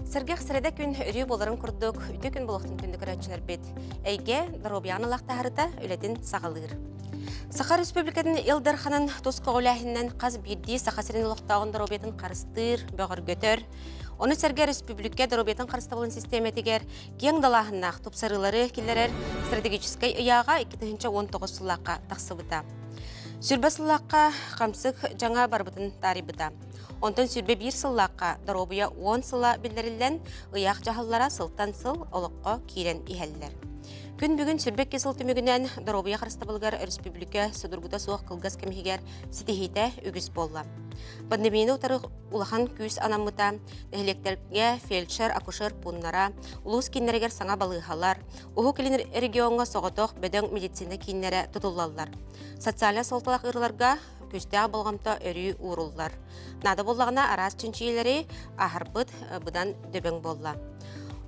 Сыргах среде күн үрі боларын күрдік, үті күн болықтың күнді көрәтшілер бет. Әйге Даробияны лақтағырыта өлетін сағалығыр. Саха Республикатын Илдарханын тосқы оләхіннен қаз бірді сақасырын лақтағын Даробиятын қарыстыр, бөғір götөр. Оны сәрге республика Даробиятын қарыстабылын системетігер кең далағыннақ топсарылары келерер стратегическай ұяға 2019 сылаққа тақсыбыта. Сүрбе сылаққа қамсық жаңа барбытын тарибыта. Онтан сүрбе бір сылаққа Даробия 10 сыла білдерілден ұяқ жағыллара сылтан сыл олыққа кейрен ихәлілер. Күн бүгін сүрбек кесіл түмігінен Даробия қарыстабылғар республика Судургута суық қылғас кемігер сетихейті үгіз болла. Пандемияны ұтарық улахан күз анамыта, нәхелектерге фельдшер, акушер пуннара, улус кейінлерігер саңа балығалар, ұху келін регионға соғытоқ бөдің медицина кейінлері тұтылалар. Социалия солталақ ұрыларға көсте болғамта өрі ұрылар. Нады болағына арас чүнчиелері ахарбыт бұдан дөбің болла.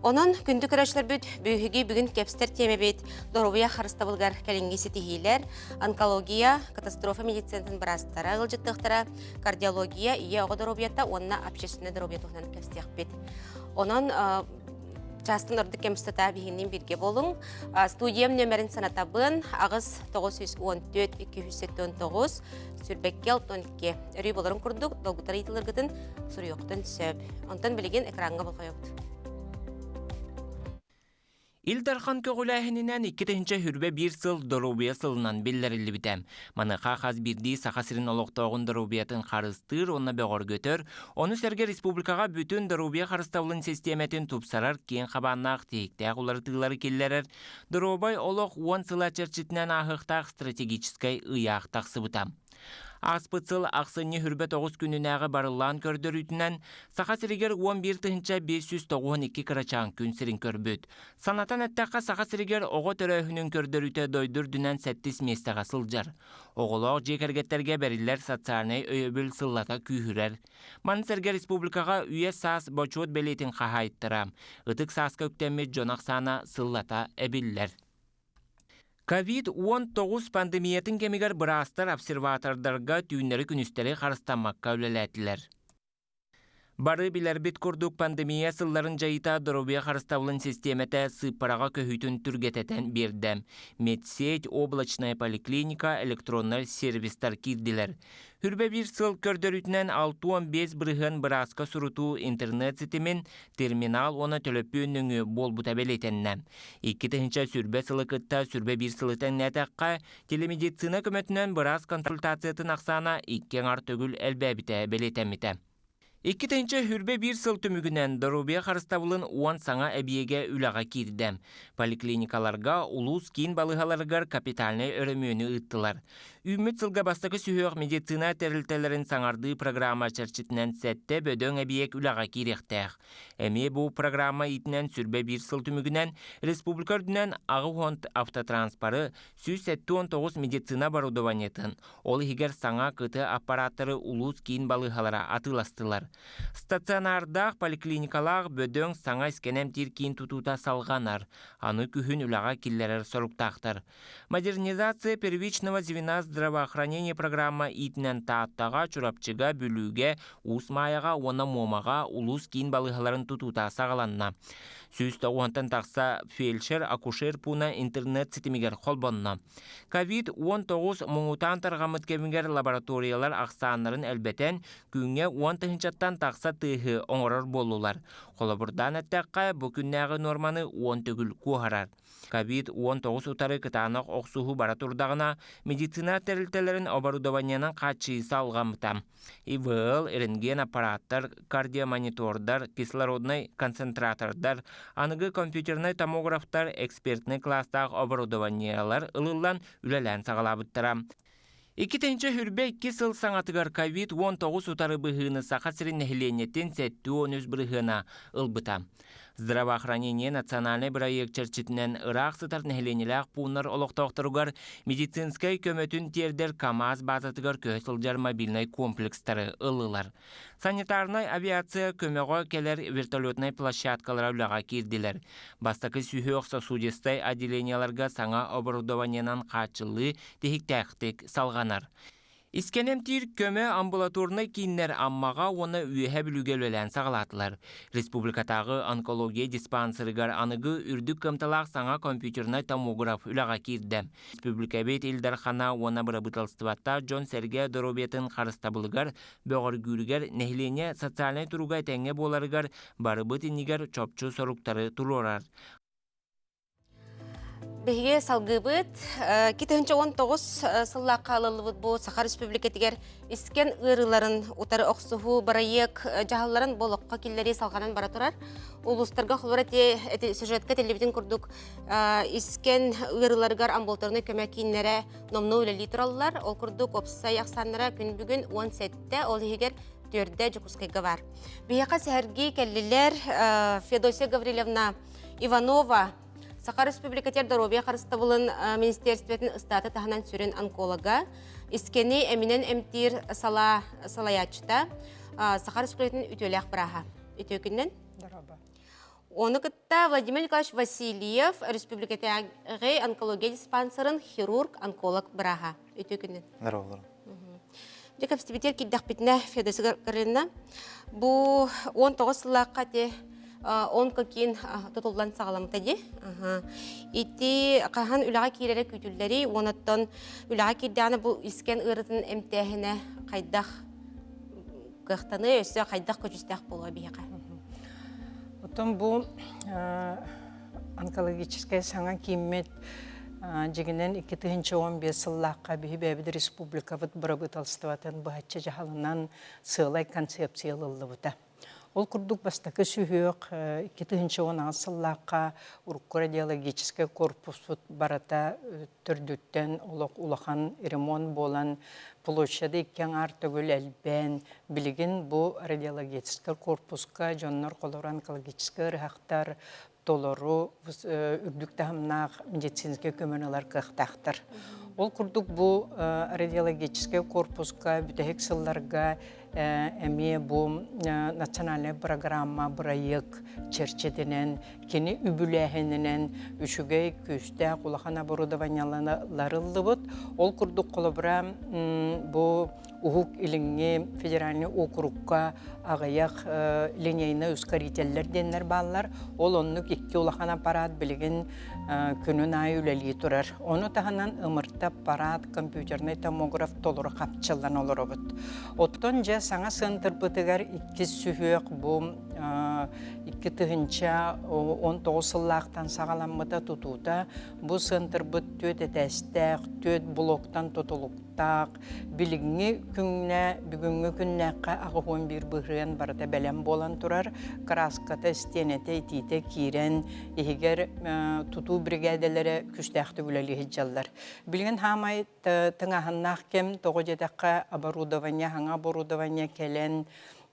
Онын күнді көрәшілер бүт бүйігі бүгін кепстер теме бет Даробия қарыстабылғар кәлінгесі тихейлер, онкология, катастрофа медицинатын бірастара ғылжыттықтыра, кардиология, ие оғы Даробията, онына общественный Даробия тұғынан кепстеқ бет. Онын жастын ұрды кемстата бігінен бірге болың. Студиям нөмерін санатабын, ағыз 914-279, сүрбеккел 12. Үрей боларын күрдік, долгутар етіліргітін сұр yoқтын сөп. Онтан білеген экранға болға yoqты. Илдархан көгіләхінінен 2-ші хүрбе бір сыл Даробия сылынан белдерілі бітем. Маныға қаз бірді сақасырын олықтауғын Даробиятын қарыстыр, онына бөғір götөр. Оны сәрге республикаға бүтін Даробия қарыстаулын системетін тұпсарар кен қабаннақ тейікті ағылары тығылары келлерер. Даробай олық 10 сыла чәрчетінен ағықтақ стратегическай ұяқ тақсы бұтам. Аспыцыл ақсыны хүрбе 9 күнінәғы барылан көрдір үтінен, сақасырегер 11-592 қырачан күн сірін көрбөт. Санатан әттәққа сақасырегер оғы төрөйхінің көрдір үті дойдыр дүнен 7 местаға сылжар. Оғылық жекергеттерге бәрілер социальный өйөбіл сыллата күйірер. Мансерге республикаға үйе сас бочуот белетін қағайттырам. Үтік сасқа өктемет жонақ сана сыллата әбіллер. COVID-19 пандемиятын кемигер бірастар обсерватордарға түйінлері күністері қарыстамаққа өлеләтілер. Бары білер бит күрдік пандемия сылларын жайыта Даробия қарыстаулын системеті сыппараға көхітін түргететен бердім. Медсеть, облачная поликлиника, электронный сервистар кирдилер. Хүрбе бір сыл көрдөрүтінен 6-15 бірігін бірасқа сұруту интернет сетімен терминал оны төлөпі өніңі бол бұта белетенне. 2-ші сүрбе сылы кытта сүрбе бір сылытын нәтәққа телемедицина көмөтінен бірас консультациятын ақсана 2 ар төгіл әлбәбіте белетеміте. 2-ші хүрбе бір сыл түмігінен Даробия қарыстабылын 10 саңа әбиеге үлаға кирдем. Поликлиникаларға, улус кейін балығаларғар капитальный өрімөні ұттылар. Үміт сылға бастықы сүйеуқ медицина тәрілтелерін саңарды программа чәрчетінен сәтті бөдөң әбиек үлаға киректәқ. Әме бұл программа итінен сүрбе бір сыл түмігінен республикардінен ағы хонд автотранспары 179 медицина барудованетін. Ол егер саңа кыты аппараттары улус кейін балығалара атыластылар. Стационардақ поликлиникалақ бөдөң саңа іскенем тиркейін тұтута салғанар. Аны күхін үлаға келлерер сұрықтақтар. Модернизация первичного звена здравоохранения программа итінен тааттаға, чурапчыға, бүліге, усмаяға, оны момаға, улус кейін балығаларын тұтута сағаланна. Сүйісті оғантан тақса фельдшер, акушер пуна интернет сетімігер қолбонна. COVID-19 мұңутан тарғамыт кемігер лабораториялар ақсанларын әлбетен күнге 10-шаттан тақса тыхы оңырар болулар. Қолабырдан әттәққа бүкіннәғы норманы 10 төгіл көғарар. COVID-19 ұтары кытанық оқсуғы баратурдағына медицина тәрілтелерін оборудованияның қатшысы алғамыта. ИВЛ, рентген аппараттар, кардиомонитордар, кислородный концентратордар, анығы компьютерный томографтар, экспертный класстағы оборудованиялар ылылан үлелән сағалабыттыра. 2-ші хүрбе 2 сыл саңатығар COVID-19 ұтары бұғыны сақасырын нәхіленеттен сәтті 13 бірғына ұлбыта. Здравоохранение национальный проект чәрчетінен Ирақ сытар нәхіленеләқ пуынар олықтауқтырығар медицинскай көмөтін тердер КАМАЗ базатығар көсілдер мобильный комплекстары ылылар. Санитарный авиация көмеға келер вертолетный площадкалар үліға керділер. Бастақы сүйеуқ сосудестай отделенияларға саңа оборудованиянан қачылы техік-тәқтік салғанар. Искенемтир көмө амбулаторны киннер аммага оны үйе бүлүгел өлән сағалатылар. Республикатағы онкология диспансерігар анығы үрдік кымталақ саңа компьютерна томограф үлаға кирді. Республика бет Илдархана оны бұрабыталстыватта Джон Серге Доробетін қарыстабылығар, бөғір нәхлене социальный тұруға тәңе боларығар, барыбыт инігер чопчу соруқтары тұрорар. Беге салгыбыт, китенче 19 сыллаққа алылыбыт бұл Саха Республикатигер isken ырыларын утары оқсуху барайык жағаларын болыққа келлері салғанан бара тұрар. Улустарға құлбара сюжетка телевиден күрдік isken ырыларығар амбулторны көмек кейінлері номны өлелі тұралылар. Ол күрдік опсай ақсанлара күн бүгін 17-те ол егер төрді жүкіскайға бар. Бейеқа сәргі кәлілер Федосия Гаврилевна Иванова Саха Республикатер Доробия қарыстабылын министерстветін ұстаты тағынан сүрін онколога, искені әмінен әмтір салаячыта Саха Республикатын үтелек бұраға. Үтекіннен? Оны күтті Владимир Николаевич Васильев Республикатағы онкология диспансерын хирург-онколог бұраға. Үтекінен? Здорово. Декапстибетер кеддақ бетіне Федосы Гарина. Бұл 19 сылаққа те он какин тотулдан сагаламтади. Ити кахан үлага киреле күтүллери, онаттан үлага кирданы бу искен ырытын эмтехине кайдах кыхтаны өсө кайдах көчүстак болга бияка. Потом бу онкологическая саңа киммет жигинен 2015 сыллакка бибебид республика вот бұрабыталстыватын бахатча жахалынан сылай концепциялылыбыта. Ол күрдік бастақы сүйек 2010 сыллаққа Урукко радиологический корпус барата түрдіттен улахан ремонт болан площады иккен артығыл әлбен білген бұл радиологический корпуска жоннор қолыр онкологический рахтар толору үрдік тағымнақ медицинский көмінілер қықтақтыр. Ол күрдік бұл радиологический корпуска бүтәхек сылларға әме бұл национальный программа бұрайық черчетінен, кені үбіләхінінен үшіге көсті құлақан оборудованияларылы бұд. Ол күрдік қолыбыра бұл ұғық иліңе федеральный округка ағаяқ линейна ускорителлер денлер балылар. Ол оннық екі ұлақан аппарат білген күнін ай үләлі тұрар. Оны тағынан ымырта аппарат, компьютерный томограф толыры қапчылдан олыр бұд. Оттон жа саңа сынтыр бұтығар 2 сүйек бұл 2 тұхынша 19 сыллақтан сағаламыда тұтуыда бұл сынтыр бұт төт әтәстәқ, төт блоктан тұтылықтақ, білігіңі күнне, бүгінгі күннәққа ағы 11 бұғырын барыда бәлем болан тұрар, краската, стенеті, итейті, кирен, егер тұту бригадалары күстәқті үләлі хеджалар. Білген хамай тыңағыннақ кем тоғы жетаққа оборудование, хаңа оборудование келен,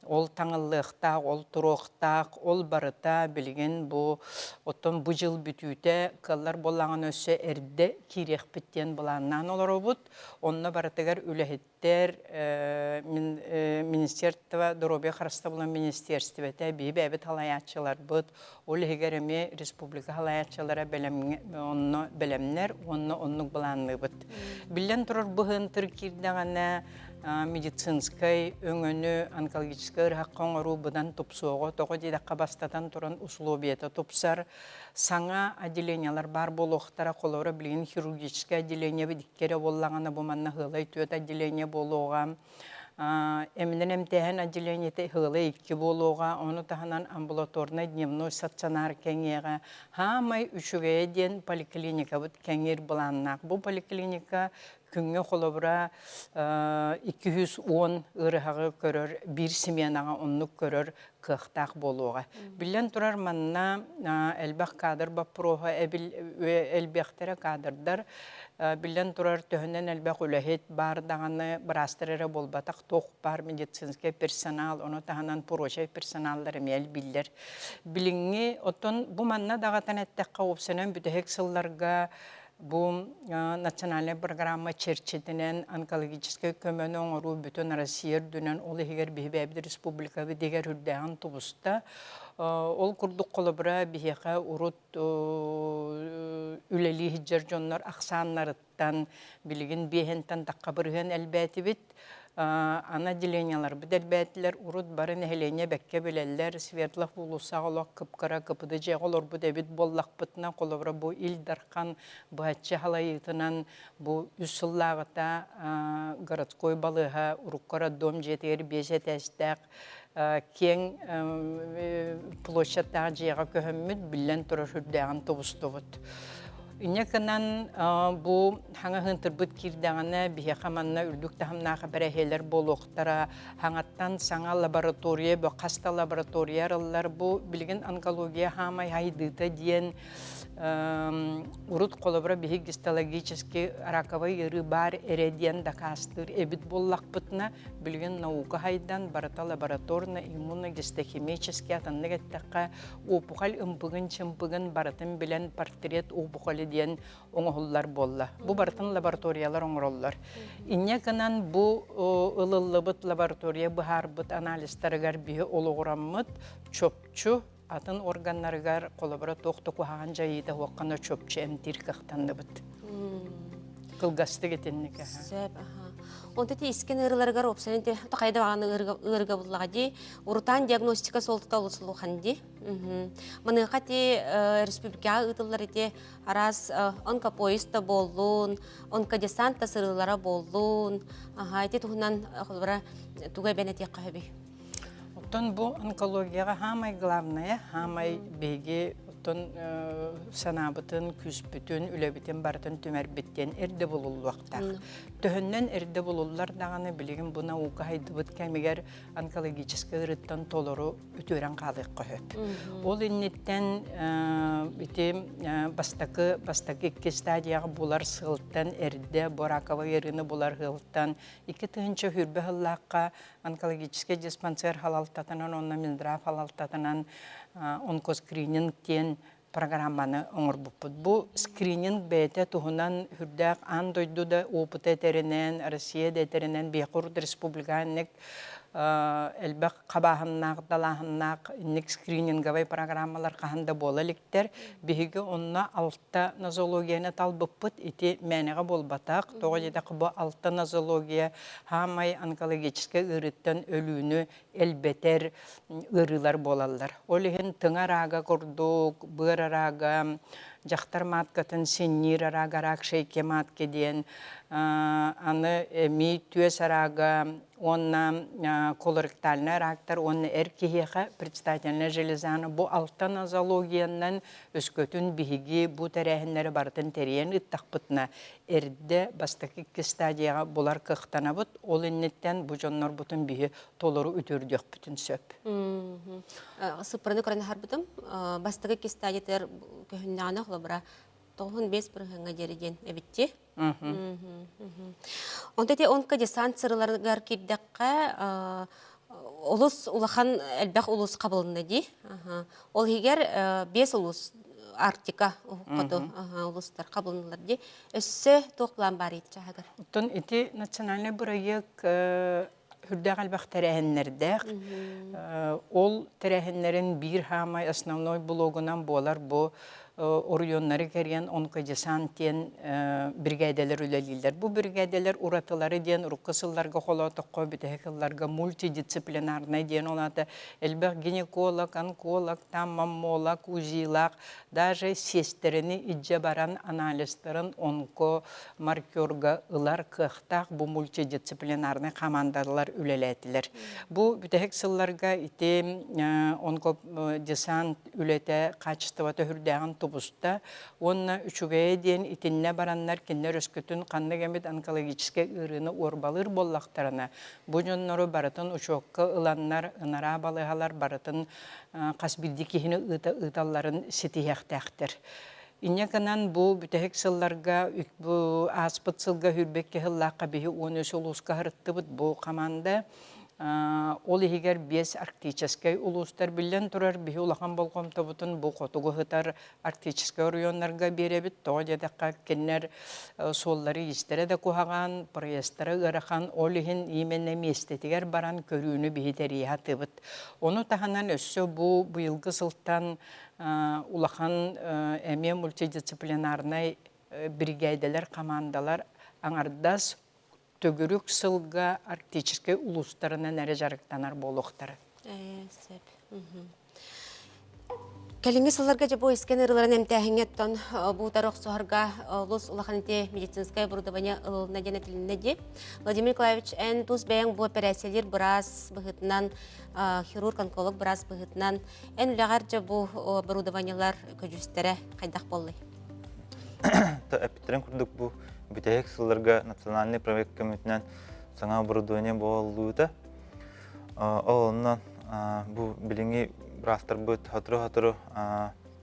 ол таңылықтақ, ол тұруқтақ, ол барыта білген бұл оттон бұл жыл бүтүйте қалар болағын өсі әрді керек біттен болағынан олар обуд. Онына барытығар үләхеттер Министерство Доробия қарыста болан министерствете бейбі әбіт халаятчылар бұд. Ол егер әме республика халаятчылара бәлемнер, онны болағаны бұд. Білден тұрыр бұғын тұр кердіғана медицинскай өңөні онкологический рахқан ору бұдан топсуға, тоғы дейдаққа бастатан тұрын условиеті топсар. Саңа отделениялар бар болуқтара қолуыра білген хирургический отделение бідіккері болағаны бұманна ғылай төт отделение болуға. Әмінен әмтәхін отделениеті ғылай 2 болуға, оны тағынан амбулаторный дневной стационар кәңеға. Хамай үшіге ден поликлиника бұд кәңер бұланнақ. Бұл поликлиника күнге қолыбыра 210 ұрығы көрір, бір семенаға онлық көрір қықтақ болуға. Білен тұрар манна әлбәқ қадыр бапыруға, әлбәқтері қадырдар. Білен тұрар төхінен әлбәқ үләхет бар дағаны бірастырыры болбатақ тоқ бар медицинский персонал, оны тағынан порожай персоналдары мәл білдер. Біліңе, отын бұл манна дағатан әттәққа опсынан бүтәхек сылларға бұл национальный программа черчетінен онкологический көмені оңыру бүтін Россия дүнен олы егер бейбәбді республика дегер үрдәғын тұбыста. Ол курдук колобра бихеха урут үлели хиджер жоннор аксааннарыттан билигин бехентен такка бырыгын элбетибит. Ана делениялар бу делбетилер урут барын хелене бекке билеллер Свердлов улусаголок кыпкара кыпыды жеголор бу дебит боллакпытына колобра бу илдаркан бачча халайытынан бу үсуллагыта городской балыга уруккара дом жетер бежетестак кең площадьтағы жеға көһөммүт билен турар хүрдәгән тобустубут. Инеканан бу хаңа хынтырбыт кирдәгәнә бие хаманна үрдүк тәһәмнәгә бәрәһеләр болуктара хаңаттан саңа лаборатория бу каста лабораториялар бу билген онкология хамай хайдыта диен урут колобра бихи гистологический раковый яры бар эредиен дакастыр эбит боллакпытна билген наука хайдан барата лабораторна иммуногистохимический атаннегеттакка опухол ымпыгын чымпыгын баратын билен портрет опухоли диен оңоллар болла. Бу баратын лабораториялар оңроллар. Инне канан бу ылыллыбыт лаборатория быхарбыт анализтарыгар бихи ологураммыт чопчу атын органнарыгар колобра тоқтоку хаан жайыда хуаққана чөпчі әмтир қақтандыбыт. Кылгасты кетеннеке. Сөп, онда те искен ырыларыгар опсанын те тақайда бағаны ырыга бұллаға де, урутан диагностика солтыта олысылу қанди. Мыныға те республикаға ұтылар ете арас онкопоиста болуын, онкодесанта сырылара болуын, ете тұғынан қолбара туғай бәнәте қағыбей. Бу онкологияга хамай главное, хамай беги тон санабытын, күспүтүн, үлөбүтүн бартын түмәрбиттен эрде болулуактак. Төһөннөн эрде болуллар даганы билигин бу наука хайдыбыт кемигер онкологический ырыттан толору үтөрөн калык көһөп. Ол иннеттен бити бастакы 2 стадияга булар сылттан эрде боракова ярыны булар хылттан 2 тыгынча хүрбө хыллакка онкологический диспансер халалтатынан онна милдра халалтатынан онкоскринингтен программаны оңорбуппут. Бу скрининг бете туһунан хүрдәк ан дойду да опыт этеринен, Россия этеринен Бейкурд республиканник элбек кабаһыннак, далаһыннак инник скрининговый программалар каханда бола ликтер. Биһиге онна алта нозологияны талбыппыт ити мәнеге болбатак. Тогыдак бу алта нозология хамай онкологический ырыттан өлүүнү элбетер ырылар болалар. Олеген тыңарага курдук, бырарага, жақтар маткатын сеннир арага ракшейке матке ден, аны ми түйес арага, онна колоректальный рактар, онна эркихеха предстательная железаны. Бу алта нозологиянан өскөтүн биһиги бу тәрәһиннәре бартын терен ыттакпытна эрде бастакы 2 стадияга булар кыктанабыт. Ол иннеттен бу жоннор бутун биһи толору үтөрдөк бүтүн сөп. Сыпырыны көрән харбытым, бастакы 2 стадиятер көһүннәгәне холобра 95 бирһәңгә дәреген эбитте. Онда те онкодесант сырыларыгар кирдәккә улус улахан әлбәк улус кабылынды ди. Ол егер 5 улус Арктика укыды, улустар кабылындылар ди. Өссө токлан бар ит чагыр. Тон ити национальный проект хүрдәк әлбәк тәрәһеннәрдәк. Ол тәрәһеннәрен бир хамай основной блогынан болар бу орионнары керген онкодесанттен бригаделер үлелилер. Бу бригаделер уратылары ден урукысылларга холотық қобитехылларга мультидисциплинарный ден олады. Элбек гинеколог, онколог, маммолог, узилог, даже сестерini иджа баран анализтерин онкомаркерга ылар кықтақ бу мультидисциплинарный командалар үлелетилер. Бу бүтехексылларга ити онкодесант үлете качеството хүрдәгін тубуста, онна үчүгәе ден итинне бараннар киннер өскөтүн канны гемит онкологический ырыны орбалыр боллактарына. Бу жоннору баратын учокка ыланнар, ынара балыгалар баратын касбилдикихини ыталларын ситиһәктәктер. Иннеканан бу бүтәһек сылларга бу аспыт сылга хүрбекке хыллакка биһи 13 улуска хырыттыбыт бу команда Ол ихигер бес арктический улустар билен турар бихи улахан болғом тобутун бу котугу хытар арктический районнарга беребит тоға дедаққа кеннер соллары истере де кухаган проестары ырахан ол ихин именне местетигер баран көрүүнү бихи терия тыбыт. Оны таханан өссө бу быйылгы сылтан улахан эме мультидисциплинарный бригайдалар, командалар аңардас төгүрүк сылга арктический улустарына нәре жарыктанар болуқтары. Кәліңгі сылларға жабу ескен ырыларын әмтәхіңеттон бұғдар оқсуғарға ұлыс ұлақаныте медицинская оборудование ылылына денетіліне де. Владимир Николаевич, ән тұз бәйін бұл операциялер біраз бұғытынан, хирург-онколог біраз бұғытынан, ән үліғар жабу оборудованиялар көжістері қайдақ болы? Әпіттерін күрдік бұл бүтәйек сылларға национальный проект комитетінен саңа оборудование болуыда. Олынан бұл біліңі бірастар бұд хатыры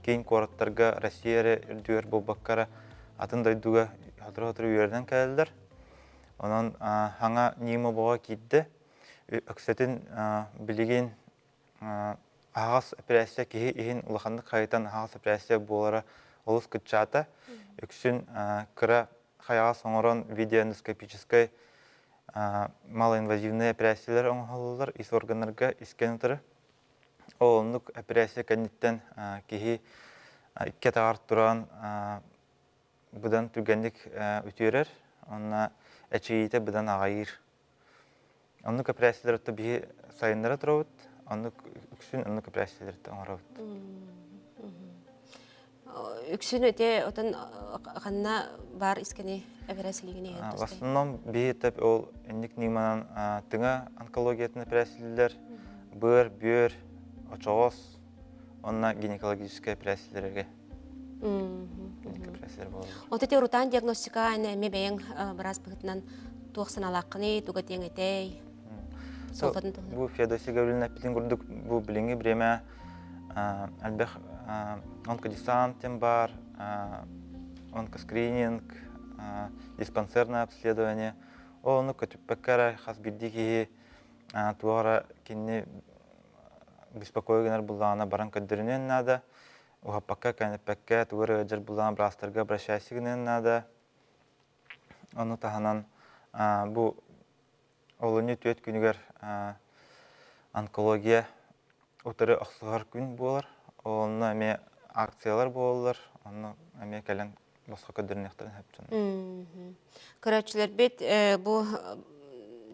кейін қораттарға Россияре үрдігер болбаққара атын дайдуға хатыры үйерден кәлдер. Онан хаңа нейма боға кейді. Өксетін білеген ағас операция кейі ең ұлақанды қайытан ағас операция болары олыс күтчата. Өксін кіра қаяға соңырын видеоэндоскопической малоинвазивный операциялар оңғалылар ис органларға искен ұтыры. Олынлық операция кәнеттен кейі икке тағар тұран бұдан түргендік өтерер. Онына әчейті бұдан ағайыр. Онлық операциялар өтті бейі сайындары тұрауыд. Онлық үксін онлық операциялар өтті оңырауыд. Үксін өте отын қанна бар искені операциялегіне өтті? В основном бейі тәп ол әндік нейманан тыңа онкологиятын операциялар, бұр, бөр, очоғыз, онына гинекологическая операцияларға. Онты рутан диагностика әме бәйін біраз бұғытынан туақсын алақыны, туға тең әтей? Бұл Феодосия Гавриловна әппетін көрдік, бұл біліңі біреме әлбәқ онкодесанттен бар, онкоскрининг, диспансерное обследование. Оны көтіп бәккәрі қас бірдегі туғара кенне беспокойгенер бұллағына баран көддірінен нада. Уғаппаққа кәнеппәкке туғары өджір бұллағына бірастырға бірашайсығынен нада. Оны тағанан бұл олыны төт күнігер онкология отыры ақсығар күн болар. Оны әме акциялар болар. Оны әме кәлін басқа көддірінектірін әпчін. Көрәтшілер бет бұл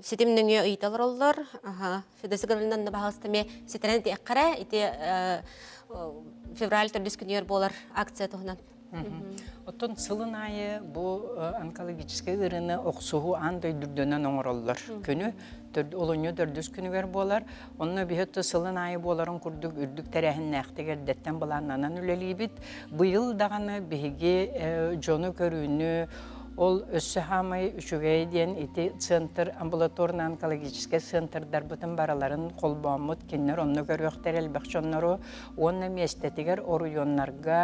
сетемніңе ұйталар олар. Федосы Гавриловна бағалыстаме сетерен әққара, февраль 4 күнер болар акция тұғынан. Оттон сылын айы бұл онкологический ырыны оқсуғу андай дүрдөнен оңыроллар. Күні олыны 4 күнігер болар. Онына бейетті сылын айы боларын күрдік үрдік тәрәхін нәқтігер дәттен бұланнанан үлелейбіт. Бұйыл дағаны бейге жоны көрүүні ол өссі хамай үшігей ден еті центр, амбулаторный онкологический центрдар бұтын бараларын қолбамыд кеннер онны көріқтер әлбәқшонлары. Онны местетігер оруйонларға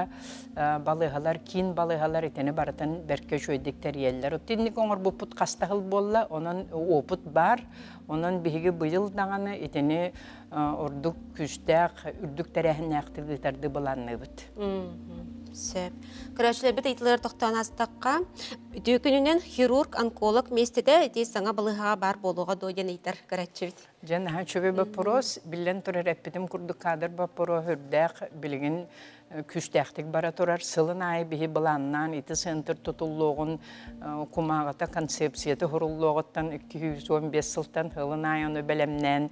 балығалар, кин балығалар етені барытын бәрке шөйдіктер еллер. Оттенік оңыр бұл пұт қастағыл болла, оның опыт бар. Onun bihi bıyıl dağını etini orduk küstək, ürdük tərəhin əxtirdi tərdi bulanını bit. Сөп. Көрәшілер біт айтылар тоқтан астаққа. Өтекінінен хирург, онколог местеде әте саңа балыға бар болуға дойден айтар көрәтші бит. Жән чөбе бапырос, білен тұрар әппетім күрді қадыр бапыро хүрдәқ білген күстәқтік бара тұрар. Сылын айы бігі бұланнан, еті центр тұтылуғын құмағыта концепцияты хұрылуғыттан 215 сылтан хылын айыны бәлемнен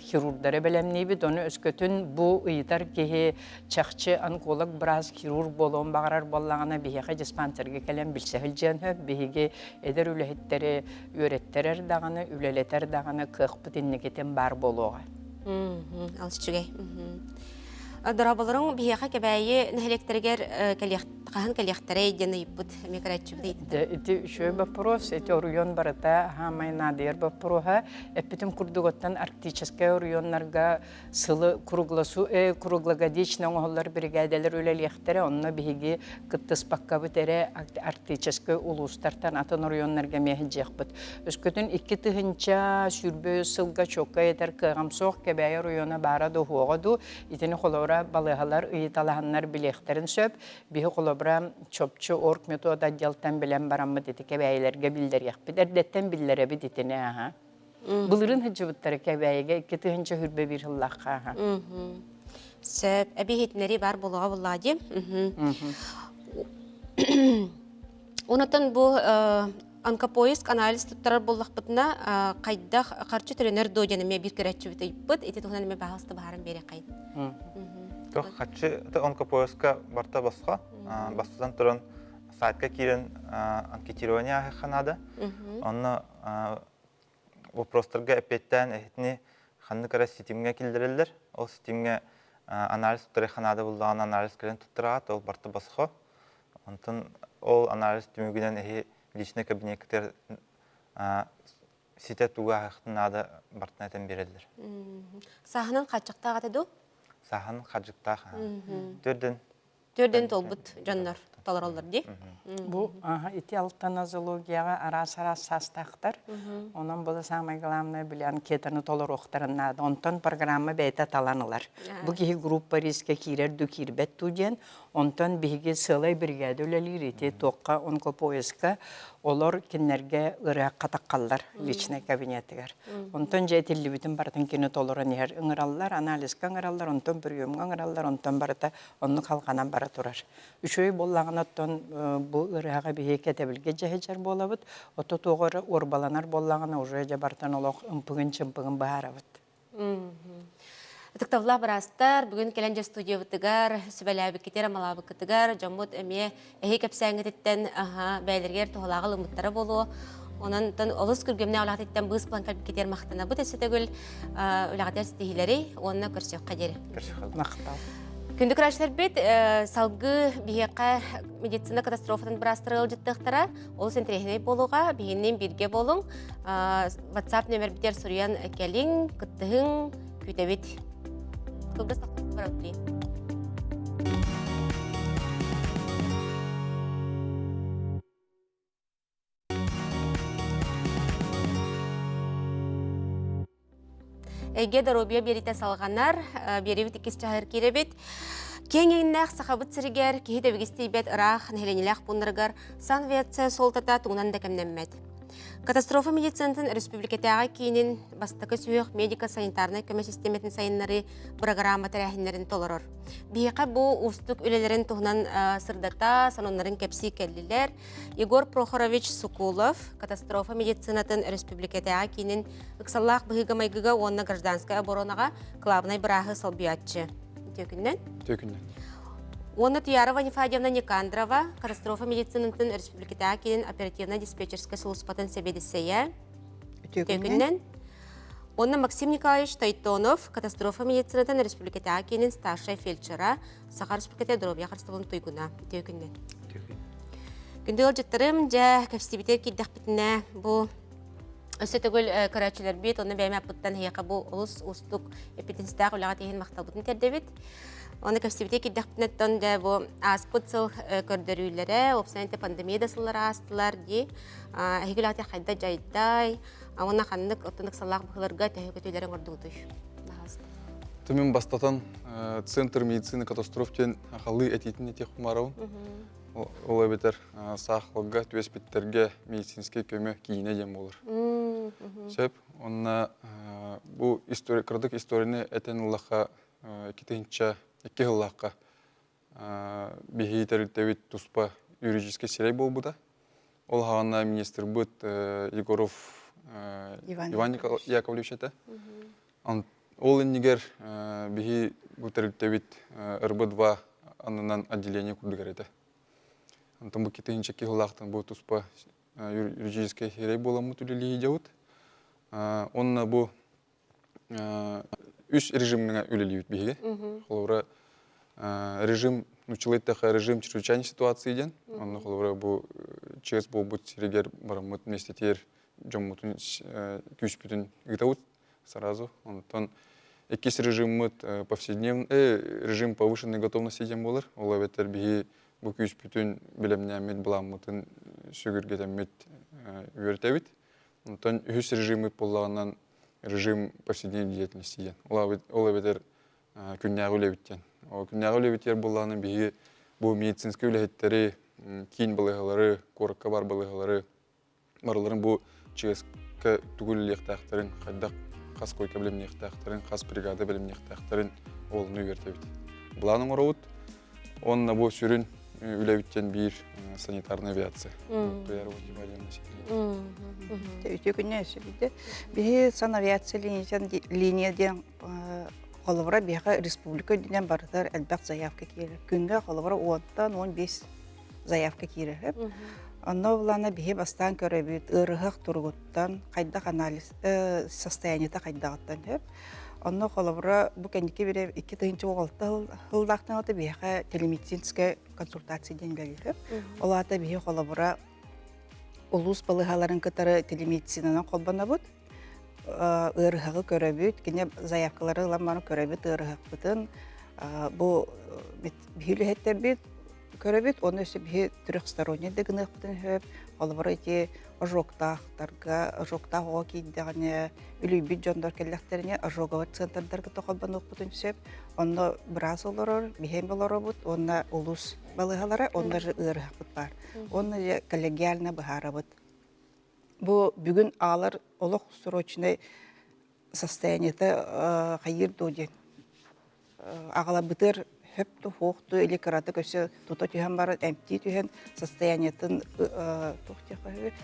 хирургдары бәлемней бит. Оны өскөтін бұл ұйытар кеге чақчы онколог біраз хирург болуын бағарар болағына бігі диспансерге кәлем білсәхіл жән хөп, бігі әдер үләхеттері өреттерер дағаны, үләлетер дағаны қық бұтынны кетен бар болуға. Алыс жүгей. Дорабаларың бияқа кебәйі нәһелектергер қахан кәлияқтары еден ұйыппыт мекаратчып дейді. Эти еще вопрос, эти район барата хамай надыр вопроса, эпитем курдуготтан арктическая районнарга сылы круглогодичный оңоллар бригаделер үлелехтере, онна биһиги кыттыс пакка битере арктический улустартан атын районнарга мехиджекбит. Өскөтүн 2 тыгынча сүрбө сылга чокка етер кыгамсоқ кебәйе района бара дохуоғаду, итини холора балыгалар ыйталаханнар билехтерин сөп, биһи холобра чопчу орк метода отделтан билен бараммы дити кебәйләргә билдерәк. Бидәрдәттән билләре бит итене аха. Булырын хҗибыттары кебәйгә 2 тыгынча хүрбе бир хыллакка аха. Сөп, әбі хетнері бар болуға болады. Онытын бұл онкопоиск анализ тұттарар боллақ бұтына қайдақ қарчы түренер дойденеме бір керетчі біті үппіт, еті тұғынан еме бағылысты бағарын бере қайд. Тоқ қатшы онкопоиска барта басқа, бастыдан тұрын сайтқа керін анкетирование ақиқанады. Оны вопростарға әпеттен әйтіне қанды қара сетімге келдірілдір. Ол сетімге анализ тұттары қанады бұлдаған анализ керін тұттырағат, ол барта басқа. Онтын ол анализ түмігінен әйі личный кабинеттер сете туға ақиқанады бартына әтен берілдір. Сағынан қатшықта ағатыду? Сахан қажықтақ. Төрден толбыт жаннар талар олар де? Бу ити алтанозологияға арас-арас састақтар. Онан бұл самай главный білен кетіні толар оқтарынады. Онтан программа бәйті таланылар. Бұ кейі группа риске кейрер дүкирбет туден. Онтан бігі сылай бригады өлелер ити тоққа онкопоиска олар кеннерге ұрақ қатаққалар личный кабинетігер. Онтан жәйтілі бүтін бартын кені толырын ер ұңыралар, анализка ұңыралар, онтан бір өмгі ұңыралар, онтан барыта оны қалғанан бара тұрар. Үшөй боллағын оттан бұл ұрағы бігі кетебілге жәхеджер болабыд, отты тоғыры орбаланар боллағына уже жа бартын олық ұмпығын-чымпығын бағарабыд. Тықтавла барастар, бүгін келенже студия бұтығар, сүбәләбі кетер, амалабы кетігар, жаммут әме әйі кәпсәңгеттен бәйлергер тұғылағы ұмыттары болу. Онан олыс күргемне олағаттен бұғыз план кәлбі кетер мақтана. Бұт әсі төгіл олағаттар стихилері, онына көрсек қадері. Мақтал. Күндік рәшілер бет, салғы бейеқа медицина катастрофатын бірастыры ұлжыттықтара, олыс интернетіне болуға, бейіннен бірге болуң. WhatsApp нөмір бітер сұриян кәлің, күттігің, күйтәбет. Кылбыз тақтық бар өтілі. Әйге дәробия беріте салғанар, беревет екес чағыр керебет. Кеңеңнәқ сақабыт сірігер, кейі дәбегесті бәт ұрақ, нәхеленеләқ бұндырғар, санвияция солтата туңынан да кәмнәммәд. Катастрофа медицинатын республикатаға кейінен бастықы сүйек медико-санитарны көмі системетін сайынлары программа тәрәхінлерін толырыр. Бейқа бұл ұстық өлелерін туғынан сырдата, санонларын кәпсі кәлілер. Егор Прохорович Сукулов катастрофа медицинатын республикатаға кейінен ұқсаллақ бұғыға-майғыға онына гражданская оборонаға клабнай бірағы салбиятчы. Төкіннен? Төкіннен. Онна Туярова Нефадьевна Никандрова, катастрофа медицинатын республиката кейін оперативно-диспетчерская службатын себедісея. Төкіннен. Онна Максим Николаевич Тайтонов, катастрофа медицинатын республиката кейін старшая фельдшера, Саха республиката дробия қарыстығын тұйгуна. Төкіннен. Күнді олжеттірім, жа көпстебетер кейдақ бітіне бұл өсі түгіл көрәтшілер бет, оны бәймә бұттан хейқа бұл ұлыс ұстық эпиденстақ олаға тейін мақтал бұтын тердебет. Оны көпстебете кеддіқтінеттен де бұл аспытсыл көрдірүйлері, опсанеті пандемияда сыллары астылар де, әйгіл аты қайда жайдай, оны қандық оттындық саллақ бұқыларға тәйі көтейлерін ордуғыдый. Төмен бастатан Центр медицины катастрофтен ақалы әтейтін ете құмарауын. Ол әбетер сақылға төеспеттерге медицинский көмі кейіне дем болыр. Сөп, онына бұл қырдық историяны әтен ұлаққа кетенші 2 жыллаққа бейхей тәрілтәует тұспа юридический серей бол бұда. Ол ғағана министр бұд Егоров Иван Яковлевич әті. Ол енігер бейхей бұл тәрілтәует РБ-2 анынан отделение күрдігер әті. Антон бұл кетенші 2 жыллақтан бұл тұспа юридический серей боламы түлелі едеуіт. Онына бұл үш режиміне өлелі өт бейге. Қолыра режим, чылыйттаха режим чрезвычайной ситуации ден. Онны холбара бу чес болбут сирегер барамыт местетер жоммутун күчпүтүн гытаут сразу. Онтон экис режиммыт повседневный, режим повышенной готовности ден болар. Ол абеттер биги бу күчпүтүн билемнәмит буламмытын сүгүргетемит үертебит. Онтон үс режиммыт боллаганан режим повседневной деятельности ден. Ол абеттер күннәгы үлебиттен. Күннәгы үлебиттер боллаганан биги бу медицинский үлехеттери, кийин балыгалары, коракка бар балыгалары, барларын бу ЧСК түгүл лехтактарын, кайдак кас койка билем лехтактарын, кас бригада билем лехтактарын олны үертебит. Буланың оробут, онна бу сүрүн үлебиттен бир санитарная авиация. Өте күнне сөйлейді. Бе санавиация линияден қолыбыра беға республика дүнен барыдар әлбәқ заявка кейірі. Күнге қолыбыра 10-15 заявка кейірі. Онно бұлана бе бастан көребет, ұрығық тұрғыттан, қайдақ анализ, состояниета қайдағыттан. Онно қолыбыра бұл кәндеке бере 2-6 ғылдақтан аты беға телемедицинская консультация денgelер. Олата бе қолыбыра улус балыгаларын кытары телемедицинанан қолбана бұд. Ырыхағы көрөбүт, кене заявкалары ламаны көрөбүт, ырыхық бұтын. Бұл бейілі бит көрөбүт, оны өсі бейі түріқсторонне дегінық бұтын хөп. Қолыбыр өте ожоқтақтарға, ожоқтақ оға кейіндіғіне, үлейбіт жондар келләқтеріне ожоғавар центрдарға тоқалбаны бұтын сөп. Оны біраз оларыр, бейхен болары бұд, оны улус балыгалары, оны жы ырыхық бұд бар. Оны коллегиально бұхары бұд. Бұл бүгін алар олық срочный состояниеті қайыр доген. Ағала бұтыр хөпті, хоқты, элекараты көсі тұта түйен бары, әмті түйен состояниетін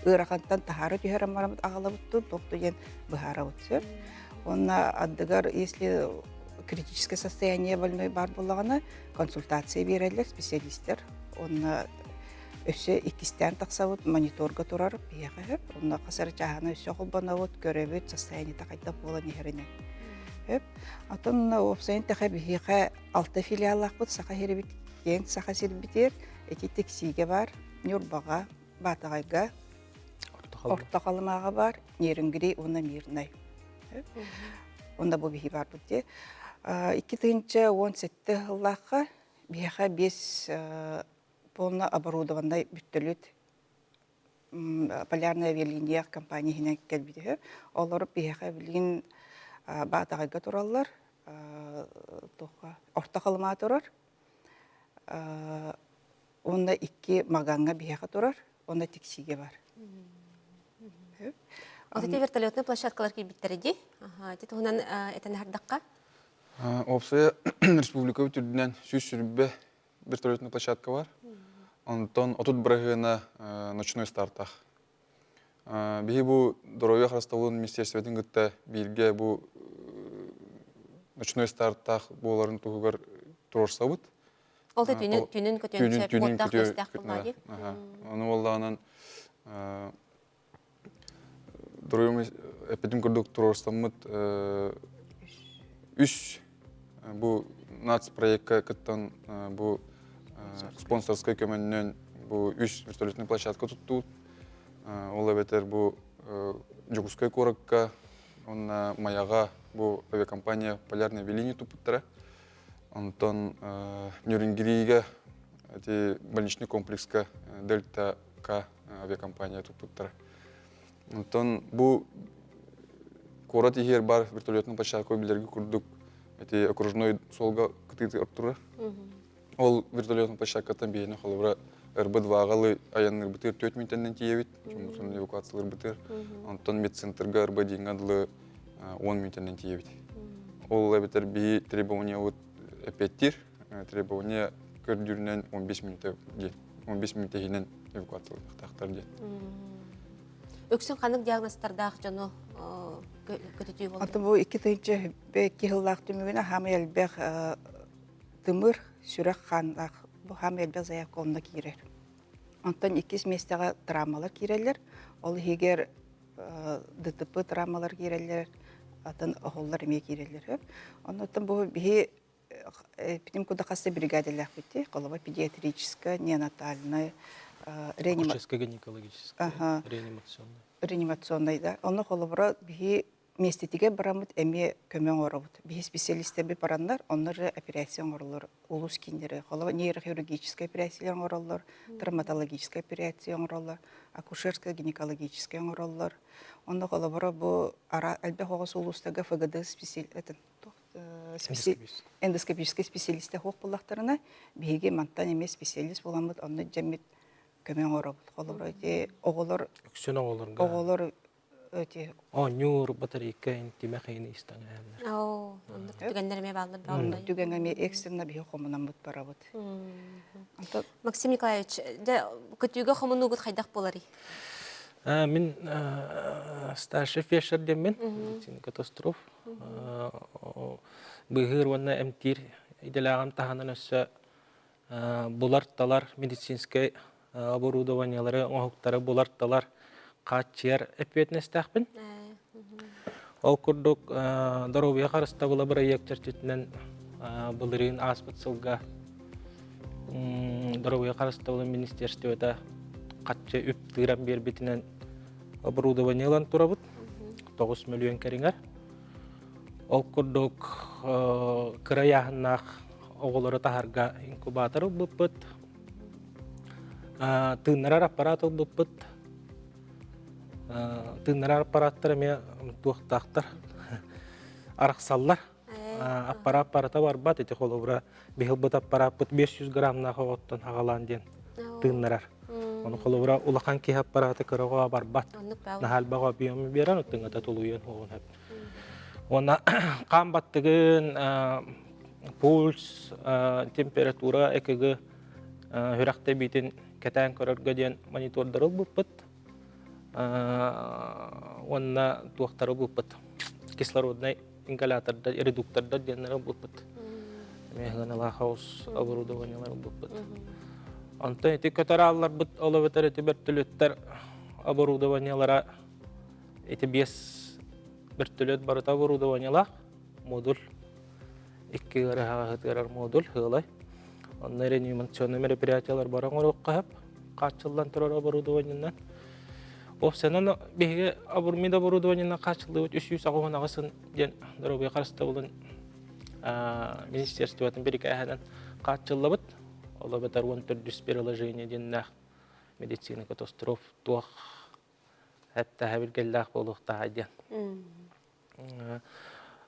ұрақантан тахары түйерім барамыз ағала бұттын, тоқты ен бұхара бұтсы. Онна аддығар, если критическое состояние больной бар болағына, консультация берелер специалистер. Онна өсі икістен тақсауыт мониторға тұрар, бияға хөп. Онна қасар жағаны өсі қолбанауыт, көребет, состояниеті қайдап болан ехеріне. Атын опсайын тәқі бияға 6 филиалақ бұд, сақа херебет, ең сақа сербетер, әке тексиге бар, Нюрбаға, Батағайға, Ортақалымаға бар, Нерінгірей, онна Мирнай. Онда бұл бейі бар бұд. 2017 ғылаққа бияға 5 полно оборудованный бүттөлүт полярная авиалиния компаниясына келбиде. Олар бияга билген Батагайга тураллар, Ортакалыма турар. Онда 2 Маганга бияга турар, онда тексиге бар. Оты вертолетный площадкалар килбиттерди. Ага, тунан этен хардакка. Опсая республика бүтүрдүнөн сүрбе вертолетный площадка бар. Онтон отут брагына ночной стартах. Биги бу Доровия Храстовлун министерствотун гытта бирге бу ночной стартах буларын тугугар турорсабыт. Ол түнүн көтөнсөп коддак көстак булбайы. Аны болданан Доровия эпидем көрдүк турорсамыт үш бу нац проектка кыттан бу спонсорской көмөннөн бу 3 вертолетный площадка тутту. Ол абетер бу Жугускай коракка, онна Маяга бу авиакомпания Полярная авиалиния тупуттара. Онтон Нюрингириге эти больничный комплекска Дельта К авиакомпания тупуттара. Онтон бу корат ихер бар вертолетный площадка билерге курдук. Эти окружной солга кытыты оттура. Ол вертолетный площадкатан бейіне қолыбыра РБ-2-ғалы аянның бітір 4 минуттен тиевет, жұмысын эвакуациялар бітір. Антон медцентрға РБ дейін адылы 10 минуттен тиевет. Ол әбетер бей требования әпеттер, требования көрдірінен 15 минутта хейнен эвакуациялар тақтар ден. Өксін қанық диагностардағы жону көтетүй болды? Аты бұл 2 жыллақ түмігіне хамы әлбәқ тымыр сүрек қандақ, бұл хам әлбәқ заявка онына кейрер. Онтан 2 местеға травмалар кейрелер, ол егер ДТП травмалар кейрелер, атын оғылар еме кейрелер. Онтан бұл бейі Питим куда хасты бригадалях бити, голова педиатрическая, неонатальная, Акушерско-гинекологическая, Ага. реанимационная. реанимационная, да. Он голова бихи местетиге барамыт эми көмөң оробут. Бихи специалисттер би парандар, onlar операция орлар, улус киндере, голова нейрохирургическая операция орлар, травматологическая операция орлар, акушерско-гинекологическая орлар. Он голова бу ара албе хогос улустага ФГД эндоскопический специалисттер хок булактарына биге мантан эмес специалист буламыт, онны жамит көмөң оробут. Голова де оголор Өксөн оголорга. оголор өте Нюр батарейка интиме хейни истаңа. Оо, онда түгендерме баллар онны баллар. түгәнгә экстренно бихи хомунан бут барабыт. Anta Максим Николаевич, да көтүгө хомунугут хайдак болари. Мен старший фельдшер демен, катастроф. Быгыр ванна эмтир иделагам таханан өссө буларталар медицинское оборудованиялары, оңуктары буларталар качер эпетнестахпын. Ол курдук здоровье карыста була проект чертитинен булырын аспытсылга здоровье карыста була министерствода качча үптырам бербитинен оборудованиялан турабыт 9 миллион кериңер. Ол курдук кыраяхнах оголору тахарга инкубатор буппыт. Тыннарар аппарат буппыт. Тыннарар аппараттар ме туактактар. Араксаллар. Аппарата барбат эти холовра бихилбыт аппарат 500 граммна хоттон хагалан ден тыннарар. Onu kolora ulakan ki apparata karağa barbat. Nahal bağa biyom beran uttunga tatuluyan hoğun hep. Ona kan battığın puls, temperatura ekege hürakte bitin keten kararga diyen monitorları buput. Ona tuaktarı buput. Кислородный ингаляторда, редукторда diyenlere buput. Mehganalar haus оборудованиялар buput. Anta eti kötärallar bit olaveter eti bertülötter оборудованиялара eti bertülöt barıta оборудованиялар modul iki gara modul hılay. Onlar reanimasyonlu merapiriyatyalar baran orukka hep kaçıllan terör оборудованиялар. O senin bihe mida оборудованиялар kaçıldı 300 ağın ağısın den darabıya karşıda olan ministerstvatın bir kahanan kaçıldı bit. Allah betar вон приложение деннах медицина катастроф туах хәтта хәбилгәлләх булык таһадя.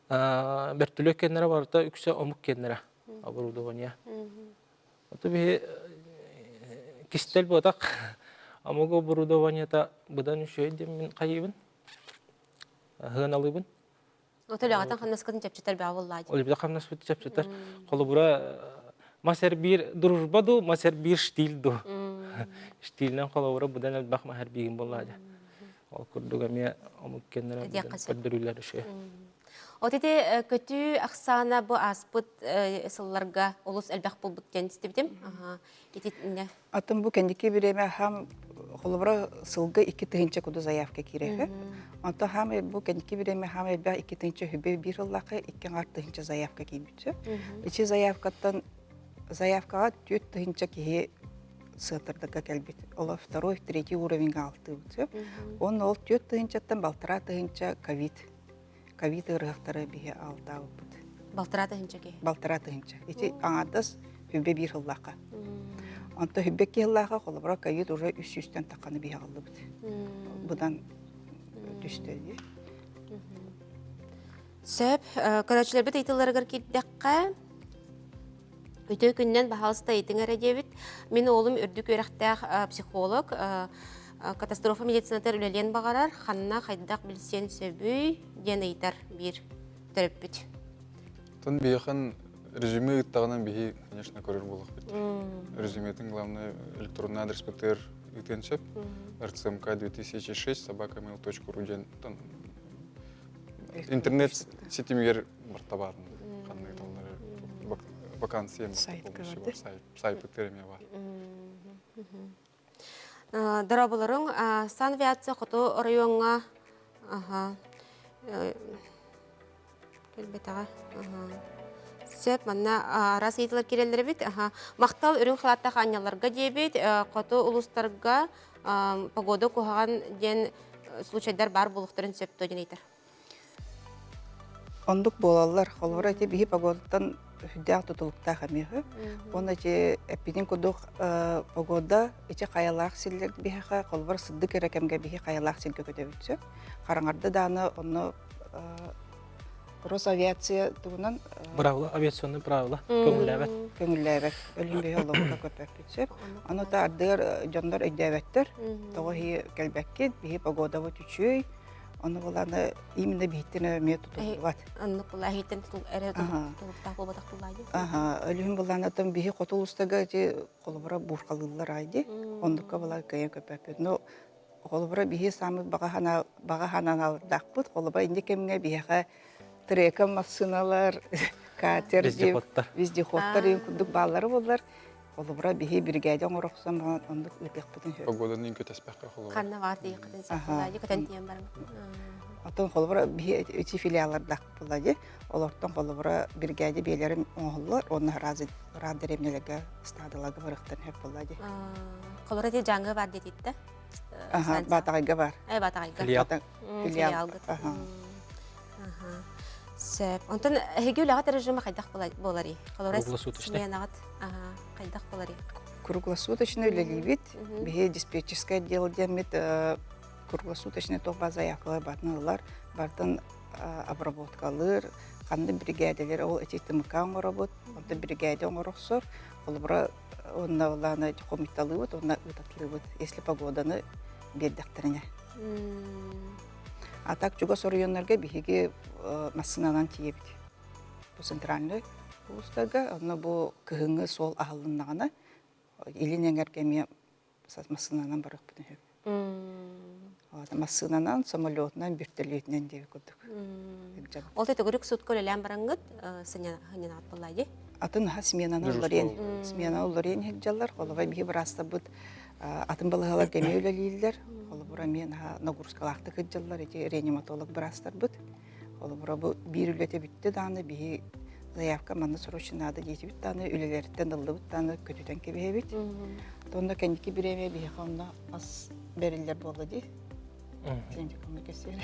Бертүлек кеннәре барда үксә омук кеннәре оборудование. Ото бе кистел бодак омук оборудование та будан шөйдем мин кайыбын. Хыналыбын. Отолягатан ханнаскатын чепчетер бә буллады. Ол бе камнас бит чепчетер. Колубура Масер bir дружба ду, масер bir стиль ду. Стильнен коловра будан албах махар бигин боллады. Ол курдуга ме омук кеннер поддырылар ше. Отете көтү аксана бу аспыт сылларга олус албах булбут кенстибдим. Ага. Итинне. атын бу кендики биреме хам холобра сылга 2 тыгынча куду заявка киреге. Anta ham bu kendiki биреме хам элбе 2 тыгынча хүбе бир ыллакы 2 артыгынча заявка кийбитсе. Ичи заявкаттан заявкага 4 тыгынча кие сытырдыга келбит. Ола 2-й, 3-й уровеньга алты битсе. Он ол 4 тыгынчаттан балтыра тыгынча ковид ырыктары бие алта бит. Балтыра тыгынчаки. Балтыра тыгынча. Ичи аңадас хүбе бир ыллакы. Анта хүбе ки ыллакы холобра ковид уже 300-тен таканы бие алды бит. Будан түстөдү. Сөп, көрәчләр бит әйтеләргә китдәккә. Өтө күннән баһалыста әйтеңәр дебит. Мен олым үрдүк өрәхтәх психолог, катастрофа медицинатыр үлелен багарар, ханна хайдак билсен сөбүй ден әйтер бир төрөпбүт. Тон бияхан резюме ыттагынан бихи, конечно, көрөр болук бит. Резюметин главный электронный адрес птр итенчеп rcmk 2006 @mail.ru ден интернет сетимгер бартабарын кандай таллар вакансия сайт птр-ме бар. Дарабыларың санавиация қото районға келбетаға Сөп, манна арас етілер керелері бит. Мақтал үрін қылатта қаняларға дебет, қоты ұлыстарға погода кухаган ден случайдар бар болуқтарын сөп төден етір. Ондук болалар, холора те бихи погодаттан хүддәк тутулуктаа хамиһы. Оны те эпидин кудук погода иче каялаак силлер бихиха холбар сыддык эрекемге бихи каялаак силге көтөбүтсө. Караңарда даны оны Росавиация тугунан Правила, авиационные правила. Көңіләбәт. көңүлләбәт өлүм бихи олоңга көпөп бүтсөп. Аны та ардыр жондар өйдөбөттөр. Того хи келбекке бихи погода бу түчүй. Оны буланы именно биттене мет тутулгат. Анны кулла хейтен әрі тұлықтақ бол батақтылайды. Өлүм буланы тым бихи котулустага же колбара буркалылар айды. Ондукка була кая көпөп. Но колбара бихи самы багаханан дакпыт. Колбара инде кемге бихи трека машиналар, катер, вездеходтар, кудук баллары болар. Колбара бихи бригадя оңороксам ондук үтек бүтүн. Погоданы көтөспөккө холор. Қанна барды еқытын сақылайды, көтен тиен барым. Атын колбара бихи үчи филиаллар дак булады. Олорттон колбара бригадя биелерим оңоллар, оны радеремнелеге стадылага барыктан хеп булады. Колбара те жаңы бар детитті? Батагайга бар. Батагайга. Филиал. Сөп. Онтан хеге үләғат режимі қайдақ болары? Круглосуточный. Сменағат қайдақ болары? Круглосуточный үлелебит. Бихи диспетчерское отдел демет круглосуточный тоқ база яқылар батыналар. Бартын обработкалыр, қанды бригадалер, ол этитіміка оңырабыд. Онты бригада оңырықсыр. Ол бұра онна оланы комиталы бұд, онна ұтатлы бұд. Если погоданы бердіқтеріне. А так чуга сорыйоннарга бихиги массынанан тиебит. Бу центральный устага, онна бу кыһыңы сол ахылыннагана илин эңеркеме массынанан барык бүтүн. Массынанан самолетнан биртелетинен деп көрдүк. Ол тете көрүк сутка өлелән бараңгыт, сенен ат булайды. Атын смена олорен хеджалар, холова бихи браста бут атын балыгалар кеме өлелилер. Холобура мен нагрузкалакты хеджалар, эти реаниматолог брастар бут. Холобура бу бир үлете битти даны бихи заявка манна срочно надо дети бит даны үлелерден дылды бут даны көтүтен кебе бит. Тонда кендики биреме бихи ханна ас берилер болды. Сенде коммуникация.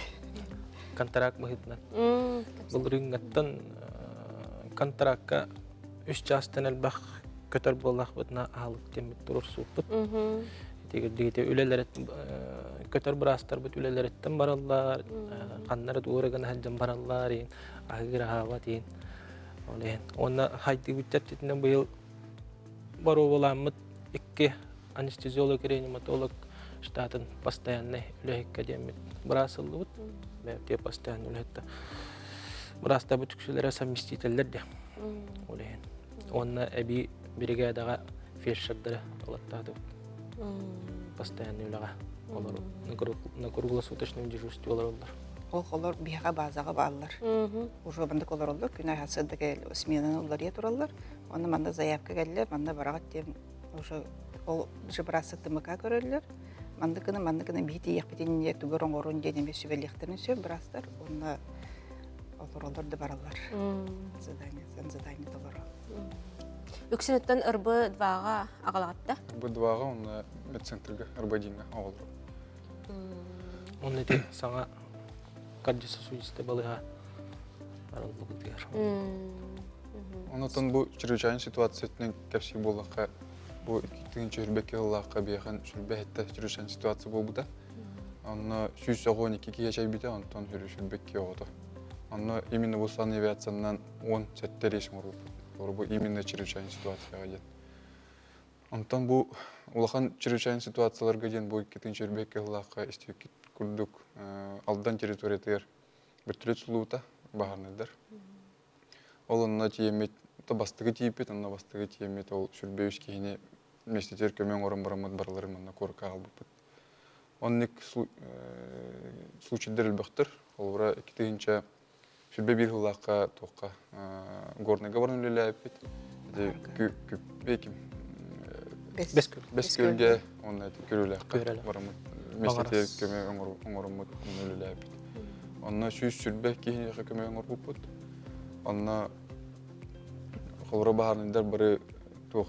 Контракт мыгытнан. Бұл рынгаттан контрактка 3 частан әлбақ көтөр болақ бұдына алып темет тұрыр суық бұд. Дегердегеде үлелерет көтөр бұрастар бұд үлелереттен баралар, қаннары дуырыған әлден баралар, ағыр ағава дейін. Оны хайды бүттәптетінен бұйыл бару боламыд 2 анестезиолог, реаниматолог штатын постоянный үләйікке демет бұрасылды бұд. Бәпте постоянный үләйікті. Бұраста бұд үксілері совместителер де. Онна әбі бригадаға фельдшердері олаттады. Постоянный үләға. На круглосуточном дежурстве олар. Ол олар бияға базаға балылар. Уже бандық олар олар, күн айхасыдығы сменаны олар ет оралар. Оны манда заявка кәлілер, манда барағат дем. Уже ол жыбырасы тымыка көрілер. Мандықыны бейті еқпетеніне түгір оңғырын денеме сөбеліқтерін сөп, бірастар. Оны олар баралар. Задание толар. Үксінеттен ұрбы дваға ағалағатта? Ұрбы дваға, оны медцентрге, ұрбы дейінгі ағалыр. Оны де саңа кардиососудисті балыға барылды бұдығар. Онытын бұл чрезвычайный ситуациятын кәпсі болаққа, бұл 2012 жыллаққа бейхан жүрбе әтті чрезвычайный ситуация бол бұда. Оны 112 кечай біде, онытын жүрбекке оғыды. Оны именно бұл сан авиациянан 10 сәттер ешін ұрып. Бұл именно чрезвычайный ситуацияға ден. Онытын бұл улахан чрезвычайный ситуацияларға ден бұл 2012 жыллаққа істеукі күрдік алдан территориятығыр бір түрет сұлуыта бағарнайдар. Ол онына тиемет, бастығы тиепет, онына бастығы тиемет, ол сүрбе өскейіне местетер көмен орын барамад бараларым онына көркі ағыл бұпыт. Оннек случайдар үлбіқтір, ол бұра 2-тігінші сүрбе бір ғылаққа тоққа горныйға барын үлелі әпет. Бес көлге онына көрілі әққа барамад. Местетер көмен оңырымыд үлелі әпет. Онына сүйіс сүрбе кейіне көмен оңыр бұпыт. Онына холора бахарнындар бары тух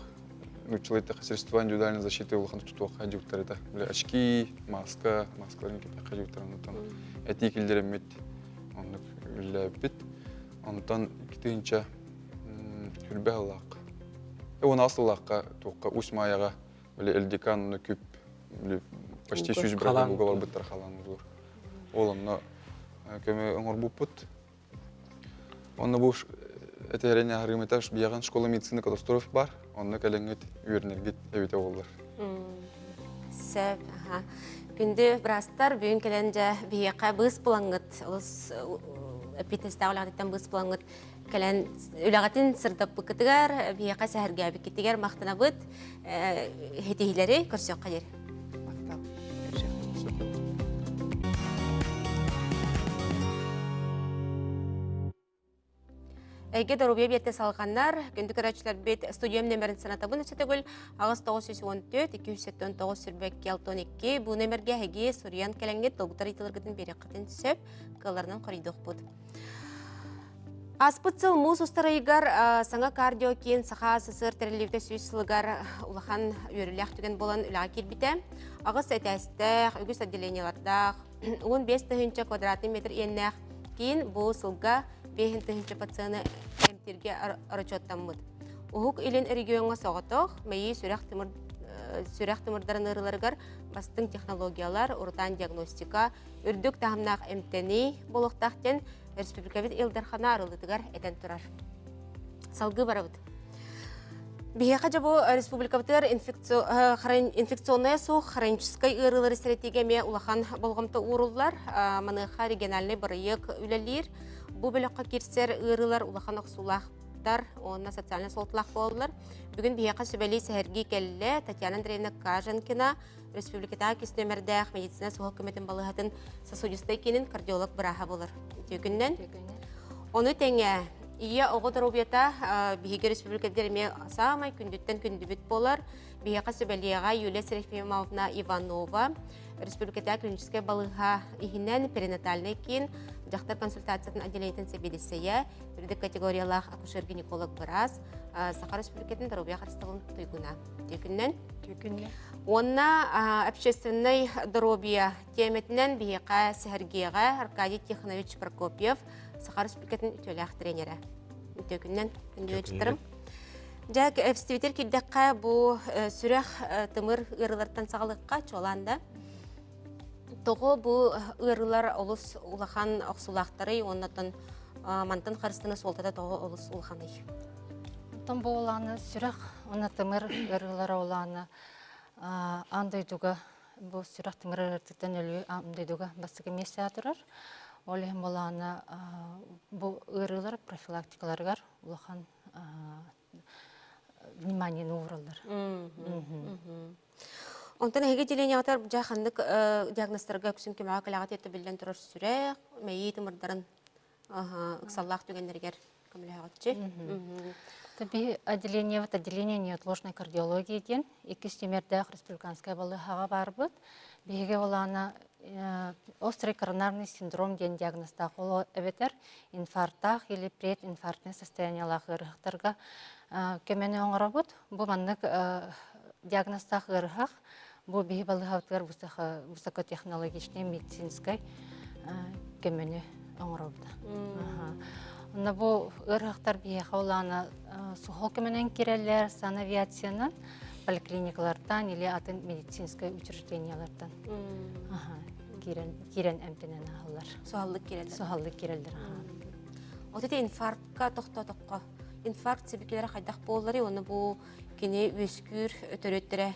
научилась средства индивидуальной защиты улахан тутух хажуктар это. Очки, маскаларын кепе хажуктар онтон. Эти килдеремет онны билебит. Онтон икитинче хүрбе алак. Он асыллакка туққа усмаяга биле элдикан күп почти 100 брат уголор биттер халан зур. Олонно көмө оңор буппут. Онны бу этерене харымыташ бияган школа медицина катастроф бар. Онны каленгет үйренергит эбите болдыр. Сөп, күнді бірастар бүгін кәләнде бияқа бұз бұлаңғыт, олыс эпитесті аулагыттан бұз бұлаңғыт кәлән үлағатын сырдап бұкытығар, бияқа сәхірге әбікеттігер мақтана бұд, хетихилері көрсек қадер. Әйге дорубия бетте салғандар, күнді көрәтшілер бет студиям нөмірін санатабын өсетігіл, ағыз 914-279 сүрбәк келтон-2, бұл нөмірге әйге Суриян кәләңгет долғытар итіліргідің бері қытын түсіп, қыларынан қоридық бұд. Аспытсыл мұз ұстарайығар саңа кардио кен сақа сысыр тәрелевді сүйсілігар ұлақан өріліғ түген болан үліға келбіті. Ағыз әтәстіғ, үгіс отделениялардақ, 15 түхінші квадратный метр еннәқ кейін бұл сылға 5 түхінші пацианы әмтерге арачоттамыд. Ухук илен регионға соғытық, мәйі сүрәқ тымырдарын ұрыларығар бастың технологиялар, ұрытан диагностика, үрдік тағымнақ әмтені болуқтақтен республикавид елдархана арылытығар әтен тұрар. Салғы барабыд. Бияқа жабу республикавидер инфекционная сух хронической ырылары стратегияме улахан болғымты уруллар, маныға региональный барайық үлелер, Бу бөлөккө кирсер ырылар улахан оксулактар, онна социальный солтлах болдылар. Бүгүн бияка сөбөли сәһәрги келле Татьяна Андреевна Кажанкина республикада кис нөмердәх медицина сухал көмөтүн балыгатын сосудистай кенин кардиолог бираха болар. Төгүннән. Оны теңе ия огодоробията биһиге республикадерме самай күндүттен күндүбүт болар. Бияка сөбөлига Юлия Серафимовна Иванова республикада клиническая балыга ихинен перинатальный кин Жақтар консультациядан отделениетін себедесея, үрдік категориялақ акушер-гинеколог біраз, Сахар Республикетін дорубия қарыстығын түйгіна. Түйгінне. Онна общественный дорубия теметінен бейеқа сәхіргеға Аркадий Тихонович Прокопьев, Сахар Республикетін ütөләқ тренері. Түйгіннен, үнді өчтірім. Жак, әпстивитер келдеққа бұл сүрәқ тымыр ұрылардан сағылыққа чоланда. Тоғы бұл ұрылар олыс улахан оқсулақтары, оннатын мантын қарыстыны солтада тоғы олыс улаханы. Том бұл оланы сүрақ, онатымыр ұрылар оланы андайдуға, бұл сүрақ тымыр ұртықтан өлі андайдуға басығы месте атырар. Олығын боланы бұл ұрылар профилактикаларығар улахан внимание нұрылар. Онтан әйге деление атар жағандық диагностарға күсін кемеға кәләғат етті білден тұрар сүрәқ, мәйі тымырдарын ұқсаллақ түгендергер көміліғатчы. Таби отделение неотложной кардиологии ден, екі стемердәқ республиканская балыхаға барбыд. Беге оланы острый коронарный синдром ден диагностақ олы әбетер, инфарктақ или прединфарктный состояниялақ ұрықтарға көмені оңырабыд. Бұл маңнық диагностақ ұрықтақ, бұл бейі балыхаутығар высокотехнологичный медицинской көмені оңырабыд. Онда бұл ұрықтар бейі оланы сухол көменен керелер санавиацияны поликлиникалардан или атын медицинской учреждениялардан керен әмтенен ағылар. Сухаллық керелдер. Отеті инфарктқа тоқта-тоққа. Инфаркт себекелері қайдақ болылары, оны бұл кені өскүр өтөреттері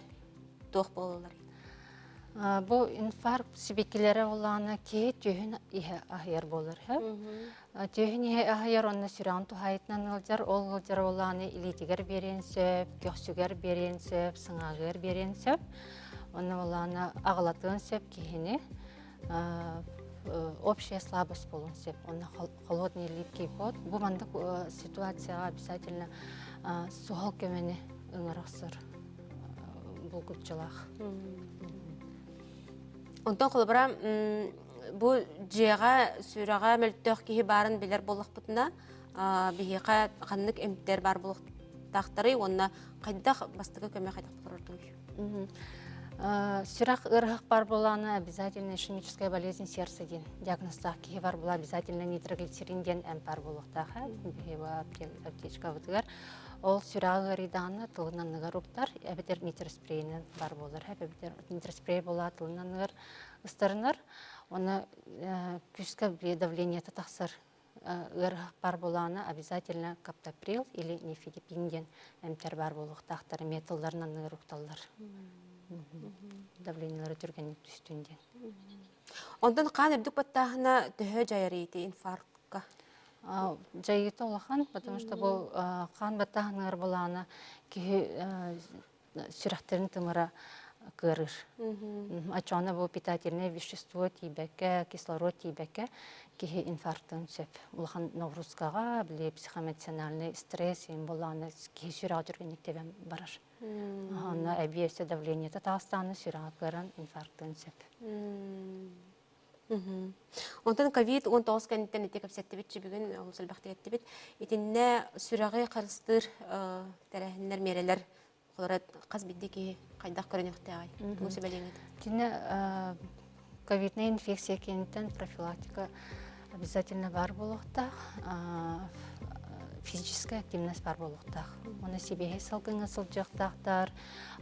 тоқ болылары. Бұл инфаркт себекелері оланы кей түйін ihe ахияр болыр. Түйін ihe ахияр онына сүрән тухайтынан ғылжар, ол ғылжар оланы илетігер берен сөп, көксігер берен сөп, сыңағыр берен сөп. Оны оланы ағылатығын сөп кейіні общая слабость болын сөп. Оны холодный липкий бот. Бұл мандық ситуацияға обязательно суғал көмені ұңырақсыр бұл күтчілақ. Онтан қолыбыра, бұл жеға, сүраға мәлттөқ кейі барын білер болық бұтына, бейеқа қанлық әмттер бар болық тақтары, онна қайдақ бастығы көмек қайдақ бұлырдың. Сүрақ ырғақ бар боланы обязательно ишемическая болезнь сердца ден. Диагностақ кейі бар бола обязательно нитроглицерин ден әм бар болуқтаға. Аптечка бұтығар. Ол сүрақ ыриданы тылынан нығар ұптар, әбетер нитроспрейінен бар болыр. Әбетер нитроспрей бола тылынан нығар ұстарынар. Оны күшкі давление тақсыр ырғақ бар боланы обязательно каптоприл или нифедипин ден әмтер бар болуқтақтары металдарынан нығар ұқталар. Давлениялары түрген түстінден. Ондан қан үрдік баттағына түхі жайарейті инфарктқа? Жайыты олақан, потому что бұл қан баттағынығыр боланы кейі сүрәқтерін тымыра кырыр. Ачуана бұл питательное вещество тейбәкке, кислород тейбәкке кейі инфарктын сөп. Олақан Новрузскаға, біле психоэмоциональный стресс ең боланы кейі сүрәқ түргенліктебен барар. Ана әбиесі давление татағыстаны сүрәқ кырын инфарктын сөп. Онтан COVID-19 кәнеттен етек әпсәтті бітші бүгін ұлысылбақты етті біт. Етінне сүрәғи қарыстыр тәрәхінлер мерелер қолырат қаз бидді ке қайдақ көрін өқті ағай. Өсі бәлеңеді. Тіне ковидная инфекция кенеттен профилактика обязательно бар болуқтақ. Физическая активность бар болуқтақ. Оны себеге салғыңа сылжақтақтар,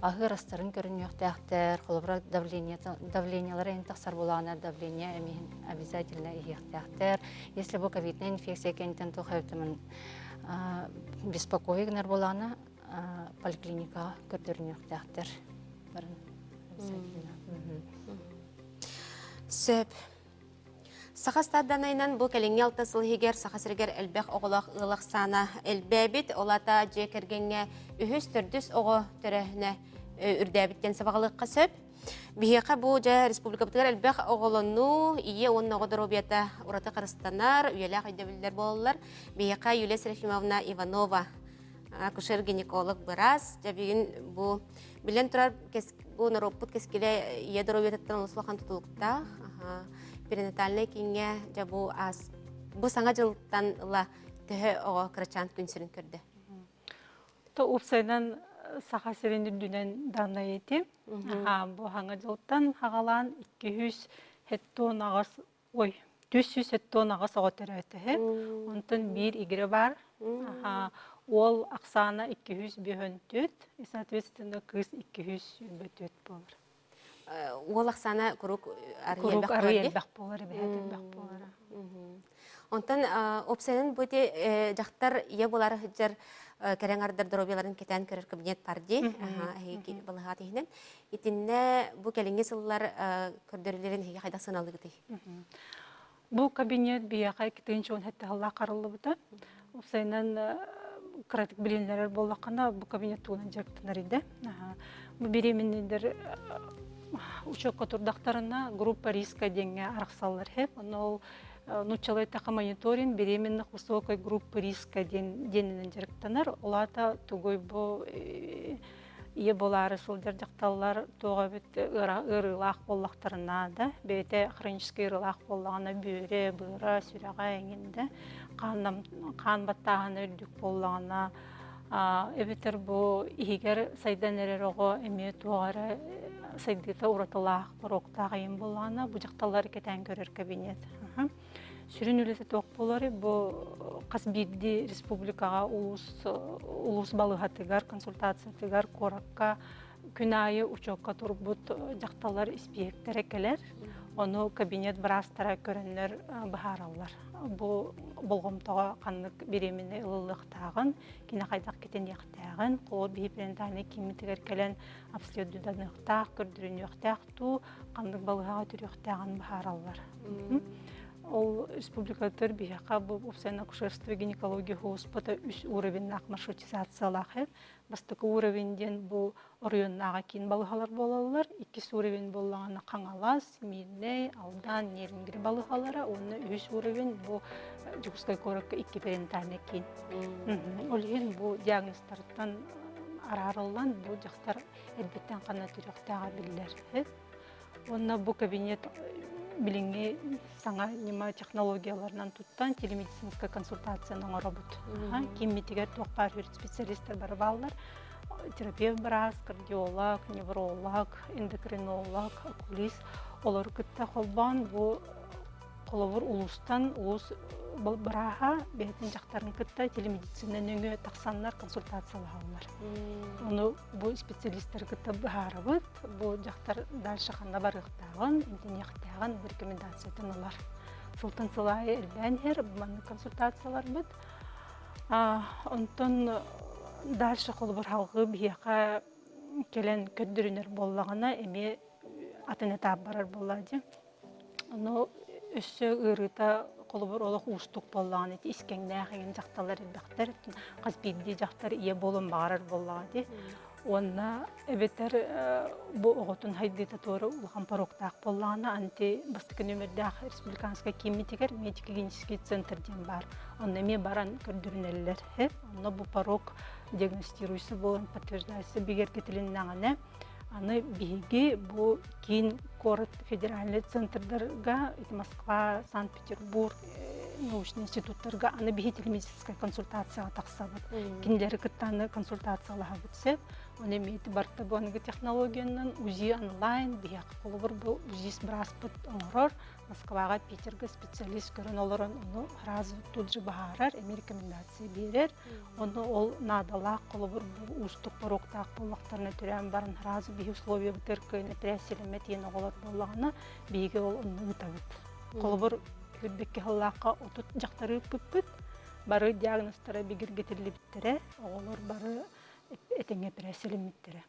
ағыр астарын көрін өқтақтар, қолыбырақ давлениялар әйін тақсар болағына давление әмейін обязательно еқтақтар. Если бұл ковидная инфекция кенеттен тұқайтымын беспокойгнар болағына поликлиникаға көрдерін өқтақтар. Сөп. Сақастарданайынан бұл кәліңе алты сылғегер сақасыргер әлбәқ оғылақ ұлақ сана әлбәбіт, олата жекергенге үхіс түрдіс оғы түріні үрдәбіттен сабағылыққа сөп. Бейеқа бұл жа республика бұтығар әлбәқ оғылыну, ие оның оғы дұробията ұраты қарыстанар, үйелі қайдабілдер болылар. Бейеқа Юлия Серафимовна Иванова, акушер-гинеколог біраз. Жабегін бұл білен тұрар бұл нароппыт кескелі ие дұробияттан ұлысылған тұтылықта. Перинатальный кинге жабу аз. Бу саңа жылтан ла төһө ого крачант күнсүрүн көрдө. То упсайдан саха серендүнен дана эти. Бу хаңа жылтан хагалан 200 хеттон агас, 400 хеттон агас ого терәте. Онтон бир игре бар. Ол аксана 200 бөхөнтөт, соответственно кыз 200 бөтөт болар. Ол ақсана күрік арыелбәқ болар, бәхетелбәқ болар. Онтан опсайын бұйте жақтар ие болар жар кәрен ардар дұробияларын кетен көрір кабинет парди, балыға тейінен. Итінне бұл кәліңге сылылар көрдірілерін қайда сыналығы дей? Бұл кабинет бияқай кетінші он хәтті ғалла қарылы бұта. Опсайынан кратик білінлерер болақына бұл кабинет туғынан жақтынар еді. Бұл беременендер учетқа тұрдақтарына группа риска денге арықсалар хеп. Ол нучалай тақа мониторинг беременных высокой группы риска денінен жарықтанар. Олата тугой бұл ие болары сылдар жақталар тоға бет ырылақ боллақтарына да. Бәйте хронический ырылақ боллағына бөре, бұра, сүрәға әңінде. Қан баттағына үрдік боллағына. Эбетер бұл егер сайдан әрер оғы әмет оғары сайдыта уратылақ бұрықтағы ең болғана бұл жақталары кетен көрер кабинет. Сүрін өлеті тоқ болары бұл Қазбирді республикаға улус балығатыгар, консультациятыгар, коракка, күн айы учокка тұрбыт жақталар испиектері келер. Оны кабинет бірастара көрінлер бұхаралар. Бұл болғымтаға қанлық беремене ұлылықтағын, кені қайдақ кетен еқтағын, қолы бейперентайны кемітігер келен обследудан ұқтақ, көрдірін ұқтақ ту, қанлық балығаға түрі ұқтағын бұхаралар. Ол республикатыр бейіқа бұл опсайна акушерство гинекология хоспата үш уровеннақ маршрутизациялақ. Бастықы уровенден бұл районнаға кейін балығалар болалар. Иккес уровен болағаны Қаңалас, Мирней, Алдан, Нерингер балығалары. Оны үш уровен бұл жүгіскай коракка 2 перентайны кейін. Ол ең бұл диагностардан арарылан бұл жақтар әлбеттен қана түріқтаға білдер. Оны бұл кабинет билинги саңа нема технологияларынан туттан телемедицинская консультацияны оңоробут. Киммитигер тоқпар специалисттер бар баллар. Терапевт барас, кардиолог, невролог, эндокринолог, окулист. Олар кытта холбан бу коловур улустан улус бараха бетин жактарын кытта телемедицина нөңө таксаннар консультациялаалар. Оны бу специалисттер кытта баарабыт, бу жактар дальше ханда барыктаган, интенектаган рекомендациятын алар. Султан Сылай элбенер бу консультациялар бит. Онтон дальше колобур халгы бияка келен көддүрүнөр боллагана эми атына таап барар боллади. Ону өссө ырыта колобур олох устук боллаган эти искеңнээхеген жакталар элбектер казбидди жактар ие болон баарар боллагади. Онна эбетер бу оготун хайдыта тоору улхан пароктаак боллагана анти бастыкы нөмөрдәк республиканская киммитигер медико-генетический центр ден бар. Онна эме баран көрдүрүнеллер. Онна бу порок диагностируйсы болон подтверждайсы бигер кетилиннагана аны биги бу кин город федеральный центрдарга Москва, Санкт-Петербург научный институттарга аны биги телемедицинская консультацияга таксабыт. Киндери кыттаны консультациялага бүтсеп, оны мети барта бонги технологиянын УЗИ онлайн бияк колубур бу УЗИс браспыт оңорор Москвага, Питерге специалист көрөн олорон ону разы тут же баарар, эми рекомендация берер. Оны ол надалак колубур бу устук пороктак боллактарына төрөн барын разы биги условия бутыркыны преселемет ен оголор боллагана биги ол ону утабыт. Колубур Күрбекке халлаққа отут жақтары бүппіт, бары диагностары бігір кетіріліптірі, оғылыр бары әтеңе пірәселіміттірі.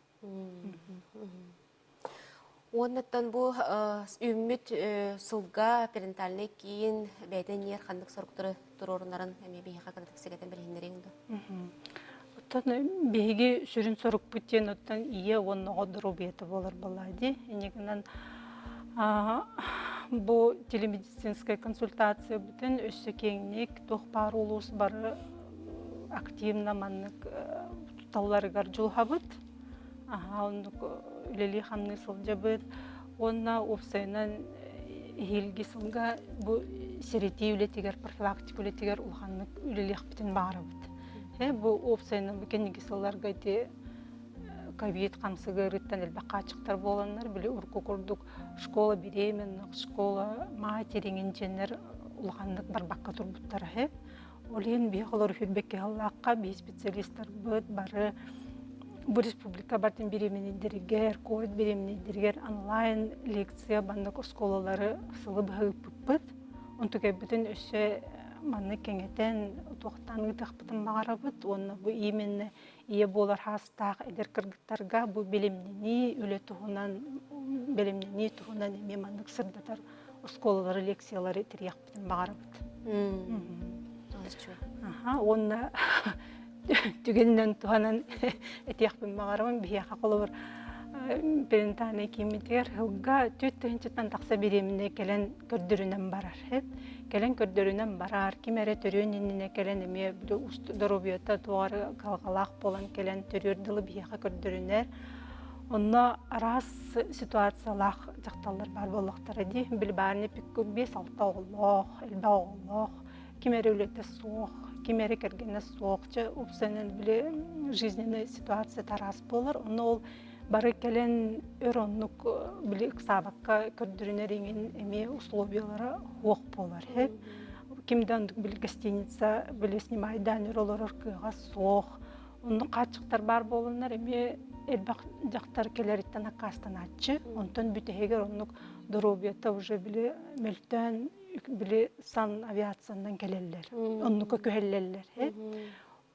Оннаттан бұл үміт сылға перинтальный кейін бәйден ер қандық сұрықтыры тұр орындарын әме бейіға қадатық сегетін білгендері еңді? Оттан бейге сүрін сұрық бүттен оттан ие онығы дұру беті болар болады. Енегінен бу телемедицинская консультация бүтін өссі кеңнік тоқпар улус бары активна маннык тұтауларығар жылға бұд. Ондық үлелі қамны сылжа бұд. Онна опсайынан елгі сылға бұ серети үлетігер, профилактик үлетігер ұлғанлық үлелі қпітін бағары бұд. Бұ опсайынан бүкеннегі сылларға де ковид қамсығы рыттан әлбәққа ачықтар боланлар, білі ұрқы құрдық школа беременных, школа матерingen жәнер ұлғандық бар баққа тұрбыттары. Олен бейғылар үфетбекке ғалаққа бей специалисттар бұд бары бұл республика бартын беременендергер, ковид беременендергер онлайн лекция бандық школалары сылы бұғып бұд. Онтық әбітін өсі манны кеңетен тоқтан ұтық бұтын мағара бұд. Оны бұл именні ие болар хастақ әдер кыргыттарға бұл белемнені, өлі тұғынан, белемнені тұғынан еме мандық сырдатар школалары, лекциялары тірияқ бұтын мағара бұд. Оны түгеннен тұғанан әтияқ бұтын мағара бұд. Бияқа қолы бір перинтаны кеметер хылға төттігіншіттен тақса береміне кәлін көрдірінен барар. Кәлін көрдірінен барар, кемәрі түрінініне кәлін еме дұрубиота туғары қалғалақ болан кәлін түрерділі бияқа көрдірінер. Онна арас ситуациялақ жақталар бар болақтары де, біл бәріне пік 5-6 оғылық, әлбә оғылық, кемәрі өлеті соқ, кемәрі кәргені соқчы, ұпсанын білі жизненный ситуация тарас болар. Онна ол бары кәлін өронлық білі қысабаққа көрдірінер еңін әме условиялары оқ болар. Кемден білі гостиница білі снимайдан өролар ұрқыға соқ. Оның қатшықтар бар болынар әме әлбақ жақтар келеріттен ақастан атчы. Онтан бүтігер оның дұробиятта уже білі мөлтен білі сан авиацияндан келелер. Оныңға көхелелер.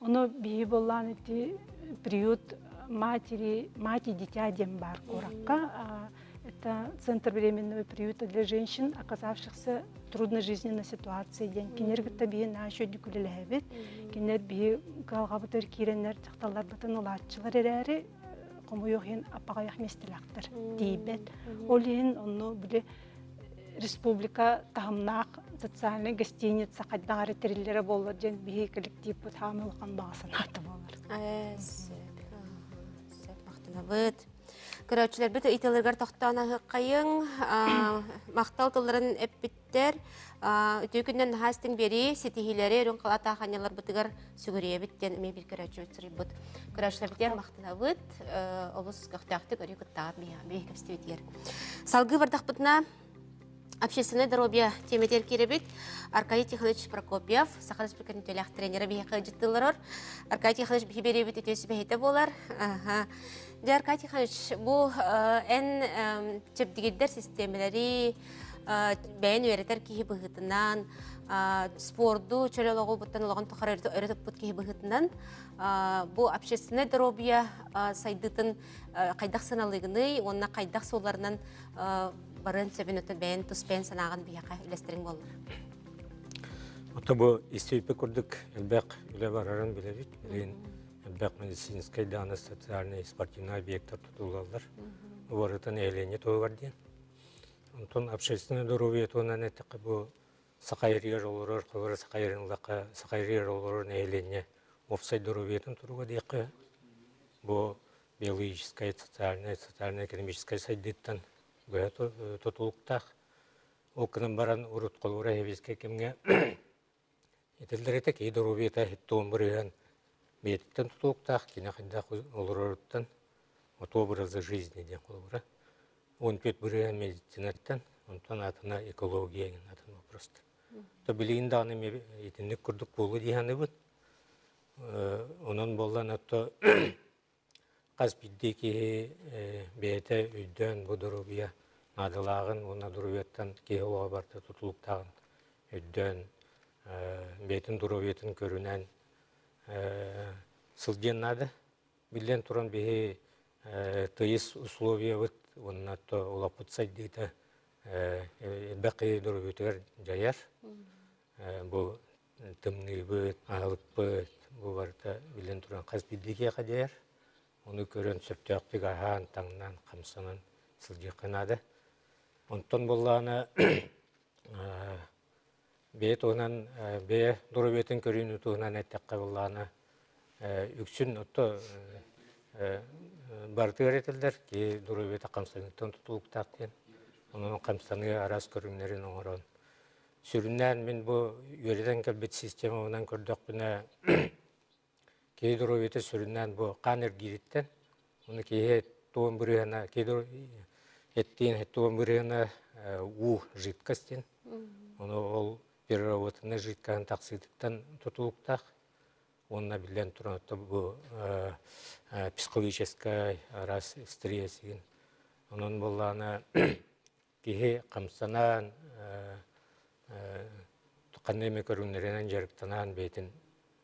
Оны бейі болан еті приют мать и дитя дем бар коракка. Это центр временного приюта для женщин, оказавшихся в трудной жизненной ситуации. Кенер гитабие на счет дикулелевит, кенер бие галгабытыр киренер тахталар батын улатчылар эрәри, кому йохин апагаях местелактар дейбет. Олин онно биле республика тахамнак социальный гостиница кайдагары териллере боллар ден бие коллектив бутамыл кан багасынаты болар. Сөп мақтанабыт. Көрәүчілер біт италыргар тоқтана қайың, мақтал тыларын әппіттер, үті күннен хастың бері сетихилері өрін қалата қанялар бұтығар сүгірие біттен ме бір көрәүчі өтсірі бұд. Көрәүчілер біттер мақтана бұд, олыс қақтақты көрі күттағат бей көпсті бітер. Салғы бардақ бұтына общественное здоровье теметер керебит Аркадий Тихонович Прокопьев, Саха Республикатын төләқ тренері бейхі жыттылар. Аркадий Тихонович бейберебет өтесі бейті болар. Аркадий Тихонович, бұл ән чөпдігеддер системелері бәйін өретер кейі бұғытынан, спорду чөлеліғу бұттан олағын тұқар өретіп бұт кейі бұғытынан, бұл общественное здоровье сайдытын қайдақ саналығыны, онына қайдақ соларынан барын сөбін өтін бәйін тұспен санағын бейіға үлестерің болыр. Ота бұл истейпі күрдік әлбәқ үлі барарын білебет. Әлбәқ медицинскай даны социальный спортивный объекттар тұтылалар. Оларытын әйлене тоғар дейін. Онтон общественный здоровье туынан әттіқі бұл сақайрия жолырыр, қылыры сақайринлақы сақайрия жолырыр әйлене офсай здоровьетін тұруға дейқі. Бұл биологическая, социально-экономическая сайдыттан бұя тұтылықтақ. Ол кінің баран ұрыт қолуыра әвеске кемге етілдер еті кей здоровьеті хеттуын бұрыған бейеттен тұтылықтақ, кені қайдақ олыр ұрыттан оты образы жизни ден қолуыра. Он пет бұрыған медицинаттан, онтан атына экология атын вопросты. То білейін дағыны етіндік күрдік болу дейханы бұд. Онын болған отто қаз биддеки бейті өйден бұ здоровье надылағын, оны здоровьеттан кей олға барды тұтылықтағын өйден бейтін здоровьетін көрінен сылден нады. Білден тұран бейі тыйыс условия бұд, онын атты олапыт сайдыйты бәқи здоровьетігер жаяр. Бұл тымны бұд, ағылып бұд, бұл барды білден тұран қаз биддеки қадаяр. Оны көрін сөптіяқпек аған, таңнан, қамсанан сылден қынады. Онтон болғаны бейт оғынан, бей дұрыбетін көрін ұтығынан әттіққа болғаны үксін ұтты бартығар етілдер, кей дұрыбеті қамсанықтан тұтылықтақтен. Оның қамсанығы арас көрінлерін оңырын. Сүріннен мен бұл өреден кәлбет система онан көрдіқ бұна кей дұрыбеті сүріннен бұл қан әргереттен. Оны кей туын бұрығына, кей еттен туын бұрығына у жидкостен. Оны ол переработаны жидкасын тақсыдықтан тұтылықтақ. Онына білден тұрын өтті бұл психологическай арас стресс. Оның болғаны кейі қамсанан, қаннеме көрінерінен жарықтанан бейтін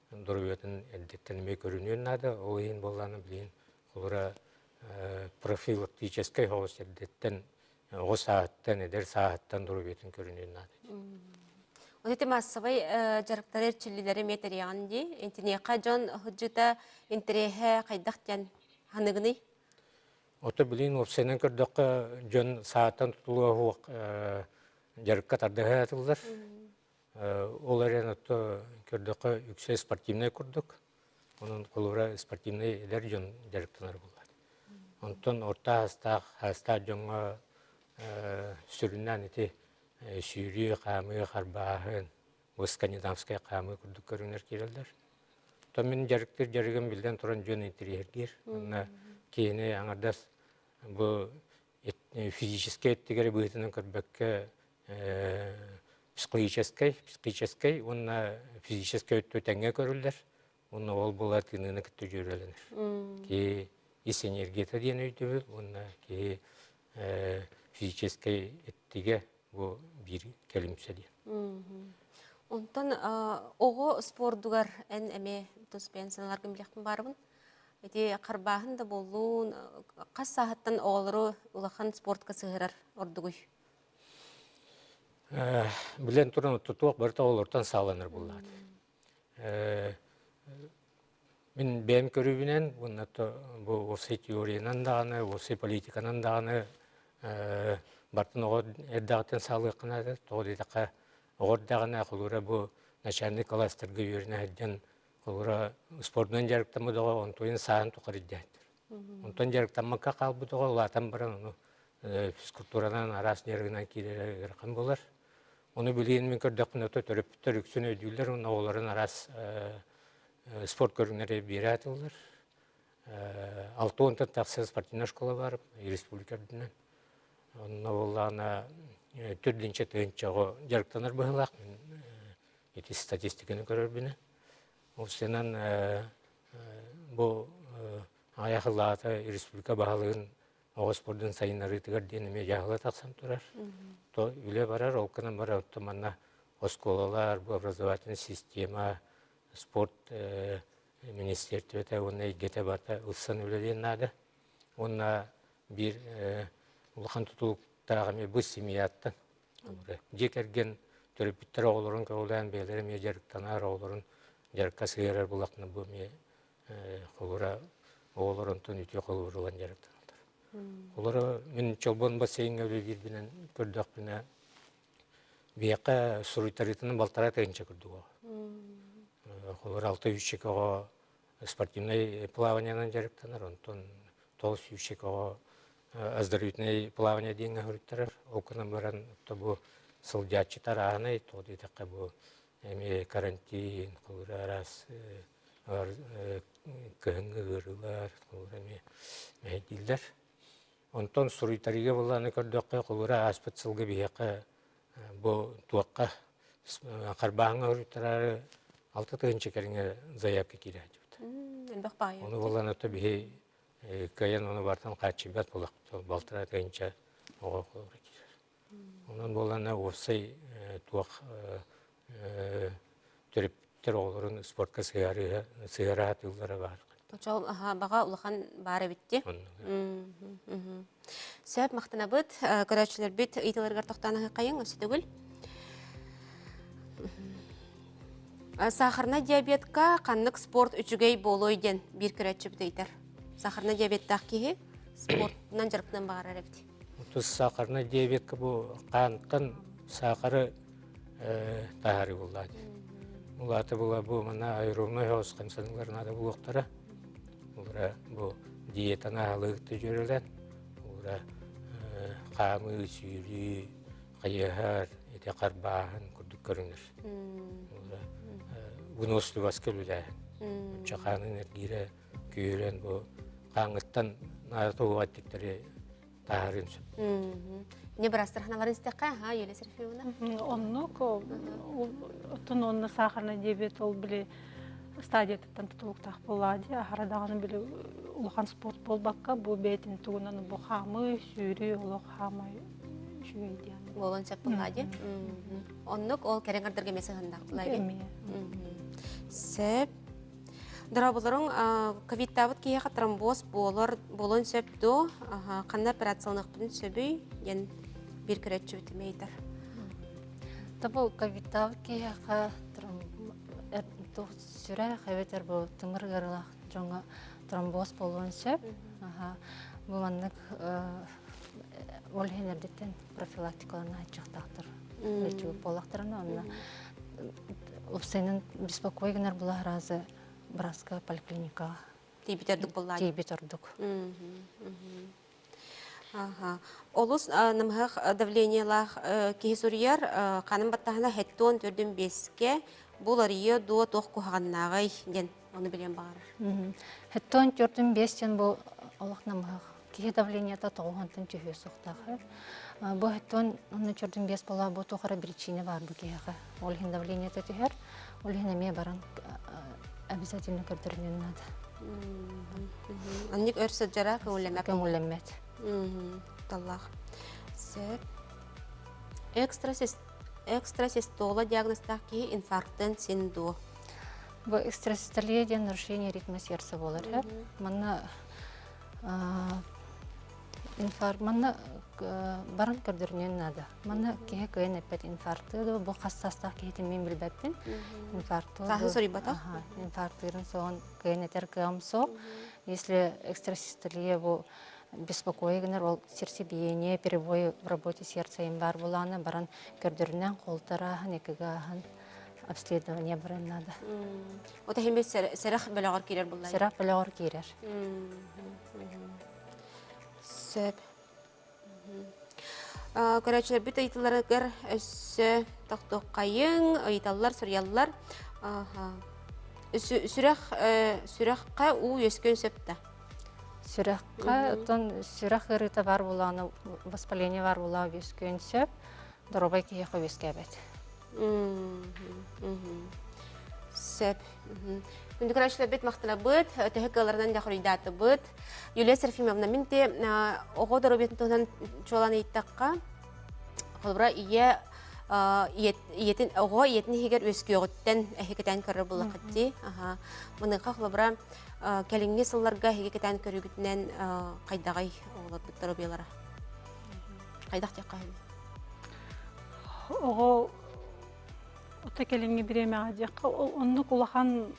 дұрыбетін әлдеттенеме көрінуін ады. Ол ең болғаны білейін қолыра профилактическай хоғыз әлдеттен о сағаттан, әдер сағаттан дұрыбетін көрінуін ады. Өте массовай жарықтар әрчілілері метариян де, энтінеқа жон хүджіта интереге қайдақтен ханығыны? Оты білейін, опсайнан көрдіқі жон сағаттан тұтылуға хуақ жарыққа тардығы атылдар. Олар ән отты көрдіқі үксе спортивный көрдік. Оның қолыра спортивный әлер жон жарықтанар болады. Онтын орта хаста жонға сүріннен еті сүйрі қамы, қарбағын, Скандинавская қамы күрдік көріңдер керелдер. Мен жарықтыр жарығын білден тұран жөн интерьергер. Кейіне аңырдас бұл физический әттігері бұғытының көрбәкке психологический, онына физический өтті өтәңге көрілдер. Онына ол болар кенігіні күтті жөрелінер. Кей ес энергета ден өйді бұл, онына кей физический әттіге бұл бір кәлімсе ден. Онтан оғы спордугар ән әме тұспен саналарғын білектің барыбын? Әте қарбағын да болуын, қас сағаттан оғылыры ұлақан спортқа сығырар ордығый? Білен тұрын ұттытуақ бірті оғылыртан сағыланыр болады. Мен бәйім көрібінен, бұл осы теорияның дағаны, осы политиканың дағаны бартын оғыр әрдағытын сағылығы қынады. Тоғы дейдіққа оғыр дағына құлыра бұл начальный кластырғы өріне әдден құлыра спортынан жарықтамы доға он тойын сағын тұқыр еддәйдір. Онтон жарықтанмаққа қалбытыға олатан баран физкультурадан арас нергінен кейлері қан болар. Оны білейін мен көрдіқпін өті төріп үксін өйдейлер, оны оларын арас спорт көріңлері бері атылар. 6-10 тақсы спортивна школа барып, республикардынан. Оны олағына түрдінші түйінші жарықтанар бұғылақ, еті статистиканы көрір бені. Осынан бұл аяқылаты республика бағалығын оғы спордың сайынары тігір денеме жағылы тақсам тұрар. То үле барар, олқынан бар өттіманна осколалар, бұл образовательный система, спорт министерстве оны егете бата ұлсан үледен нады. Оны бір ұлған тұтылықтағыме бұл семияттан. Жекерген төріпіттер оғылырын көғылдан бейлері ме жарықтанар оғылырын жарыққа сығырар бұлақны бұл ме қолыра оғылырын түн үте қолырылан жарықтанар. Қолыра мен чолбон бассейн өлі бірбінен көрдіқ біне бияққа сұруйтаритының балтара тәйінше көрді оға. Қолыра 6-3 оға спортивный плаваниядан жарықтанар, онтон 9-3 оға оздоровительный плавания дейінгі көріттарар. Оқынан баран бұл сылдячытар ағынай, тоғды етаққа бұл карантин, қолыра арас көхінгі ғырылар, қолыра мәйділдер. Онтон сұруйтариге боланы көрдіққа қолыра аспыт сылғы бияққа бұл туаққа қарбағыңа көріттарары 6 тығыншы кәріңе заявка келі әжіпті. Оны боланы өті бей көйен оны бартан қатшыбет болақ, балтыра тығынша оға қолыра келер. Онын боланы офсай туақ түріптер оғылырын спортқа сығара атылдары бар. Точол баға улахан бары битти. Сөп мақтана бұд, көрәтшілер бит ұйтыларғар тоқтаны қайын, өсі түгіл. Сахарна диабетка қаннық спорт үчігей болу үйден бір көрәтші біт өйтер. Сахарна диабеттақ кейі спортынан жарқынан бағар әректі. Сахарна диабетка бұл қанықтан сахары тағары болады. Улаты бұла бұл мана айрылмай ауысқан саныларына да бұл оқтары. Бұл диетана алығықты жүрілден. Қамы, сүйрі, қайығар, еті қарбағын күрдік көріңдір. Бұносты басқы үләйін. Чақанын әргері күйірен бұл қаңыттан нарты оғаттықтары тағарын сөп. Не бір астырханаларын істеққа, елесір фирмына? Онны сахарна диабет ол біле стадияттан тұтылықтақ болады. Арадағаны біле ұлған спорт болбаққа бұл бәйтін туғынан бұл қамы, сүйрі, ұлық қамы жүйейді. Болын сөп болады. Оннық ол кәрен ардырға месі ғындақ болады. Сөп. Дұрабылырың ковид-табыт кейе қатрамбос болын сөпті қанна операциялынықпын сөбі ен бір көрәтші өтімейдір. Табыл ковид-табыт кейе сүрә қайветер бұл тұңғыр ғырылақ жоңға тромбоз болуын сөп. Бұл маңнық өлхенердеттен профилактикаларына айтчықтақтыр. Өйтшілік болақтырына онына ұпсайнын беспокойгінер бұл аразы Браска поликлиника. Тейбетердік болады? Тейбетердік. Олыс намғақ давлениялақ кейсурияр қаным баттағына хеттон түрдің беске бұл ария дуа тоқ құғаннағай ден, оны білен бағарыр. Хеттон түрдің бестен бұл олық намғақ кейі давленията тоғантын түйе соқтағы. Бұл хеттон оны түрдің бес бола бұл тоқара причина бар бұл кейіға. Олығын давленията түйер, олығын әме баран обязательно көрдірінен нады. Анник өрсі жара көңілемек? Көңілемет. Таллах. Сөп. Экстрасистола диагностақ кейі инфарктын синду. Бұл экстрасистолия ден нарушение ритма сердца болар. Манна инфаркт, манна баран көрдірінен нады. Манна кейі көйен әппет инфаркты, бұл қастастақ кейтін мен білбәппін. Қағын сөрі бата? Инфарктырын соғын көйен әтер көйім соқ. Если экстрасистолия бұл беспокойгінер, ол сердцебиение, перебой в работе сердца им бар боланы, баран көрдірінен қолтарағын, екігағын обследование баран надо. Ота хембе сәрәх бәләгәр кирер буллай. Сырак білеғыр кейрер. Сөп. Көрәчілер бүт айтыларығыр өссі тоқтоққайың, айталар, сұрялар. Сүрәққа у өскөн сөпті. Сүраққа, тон сүрақ ырыта бар боланы, воспаление бар бола өскөн сөп, дорубай кейеқі өскәбет. Сөп. Күнді көрәчілер бүт мақтыла бұд, өтігі қаларынан да құридаты бұд. Юлия Серафимовна, мен де оғы дұрубетін тұғынан жоланы еттаққа, қолбыра оғы етін егер өскі оғыттен әхекетен көрі бұлы қытти. Мұныңға қолбыра кәліңге сылларға әхекетен көрігітінен қайдағай оғылар бұд дұрубелара. Қайдақ тек қайын? Оғы ота келінге біреме ғадияққа, онны құлақан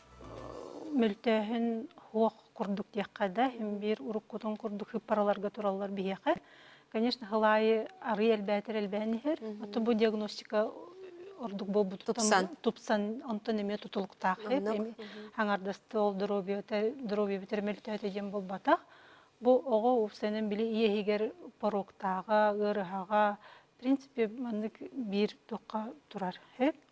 мүлтәхін хуақ құрдық дейққада, hem bir ұрық құтын құрдық хиппараларға туралар бейеқі. Конечно, хылайы ары әлбәтір әлбәнігер. Ота бұл диагностика ордық бұл тұпсан онтын еме тұтылықтағы. Аңардасты ол дұробия бітір мүлтәхі дем бұл батақ. Бұл оғы ұпсанын білі иегер пороқтаға, ғырыға, в принципе, маннык бир тоққа турар.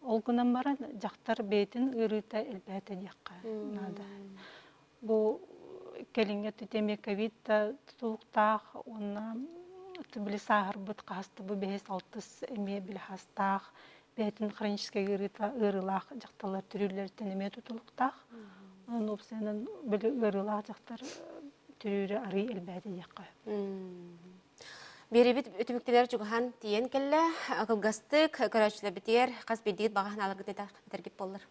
Ол күнан бара жақтар бейтін ұрыта әлбәті дейққа нада. Бұл кәлінге түтеме ковидта тұтылықтақ, онна білі сағыр бұд қасты бұл 5-6 әме білі хастақ, бәйтін хронический ұрылақ жақталар түрілер тәнеме тұтылықтақ. Оның опсайынан білі ұрылақ жақтар түрілері ары әлбәті дейққа. Беребит өтіміктелер жүгіған тиен кәлі, қылғастық, көрәшілі бітер, қаз бедегіт бағағын алығы дәтергіп болыр.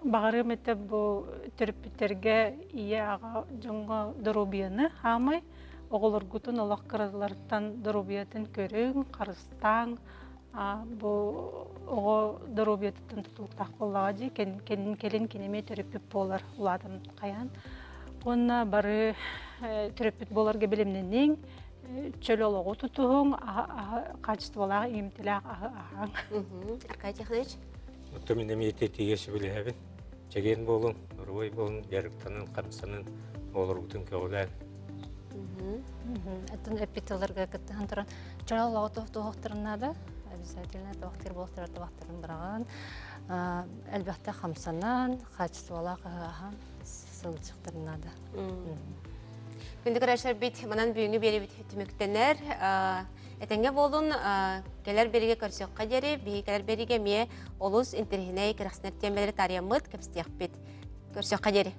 Бағары мәтті бұл түріппеттерге ие аға жоңға дұрубияны хамай, оғылыр күтін олақ қыразылардан дұрубиятын көрің, қарыстан, бұл оғы дұрубияттын тұтылықтақ болаға де, келін кенеме түріппет болар ұладым қаян. Онна бары түріппет боларға білімненің, чөл олығы тұтуғын, качестволағы емтіліғ ағаң. Аркадий Тихонович? Мен әмейте тегесі білі әбін. Жеген болын, ұрғой болын, ярықтанын, қамсанын, олар бұтын кәуілән. Әттін әппеталарға кіттіған тұран. Чөл олығы тоқтырына да, обязательно тоқтыр болықтырарды бақтырын біраған. Әлбәқті қамсанан, качестволағы ағаң сылчықтырына да. Күнді көрәшілер бит, манан бүйіңі бері бит түміктенер. Әтенге болын, кәлер беріге көрсеққа дері, бейі кәлер беріге ме олыс интерхиней кірақсынер тем бәлері тария мұд көпістеқ бит. Көрсеққа дері.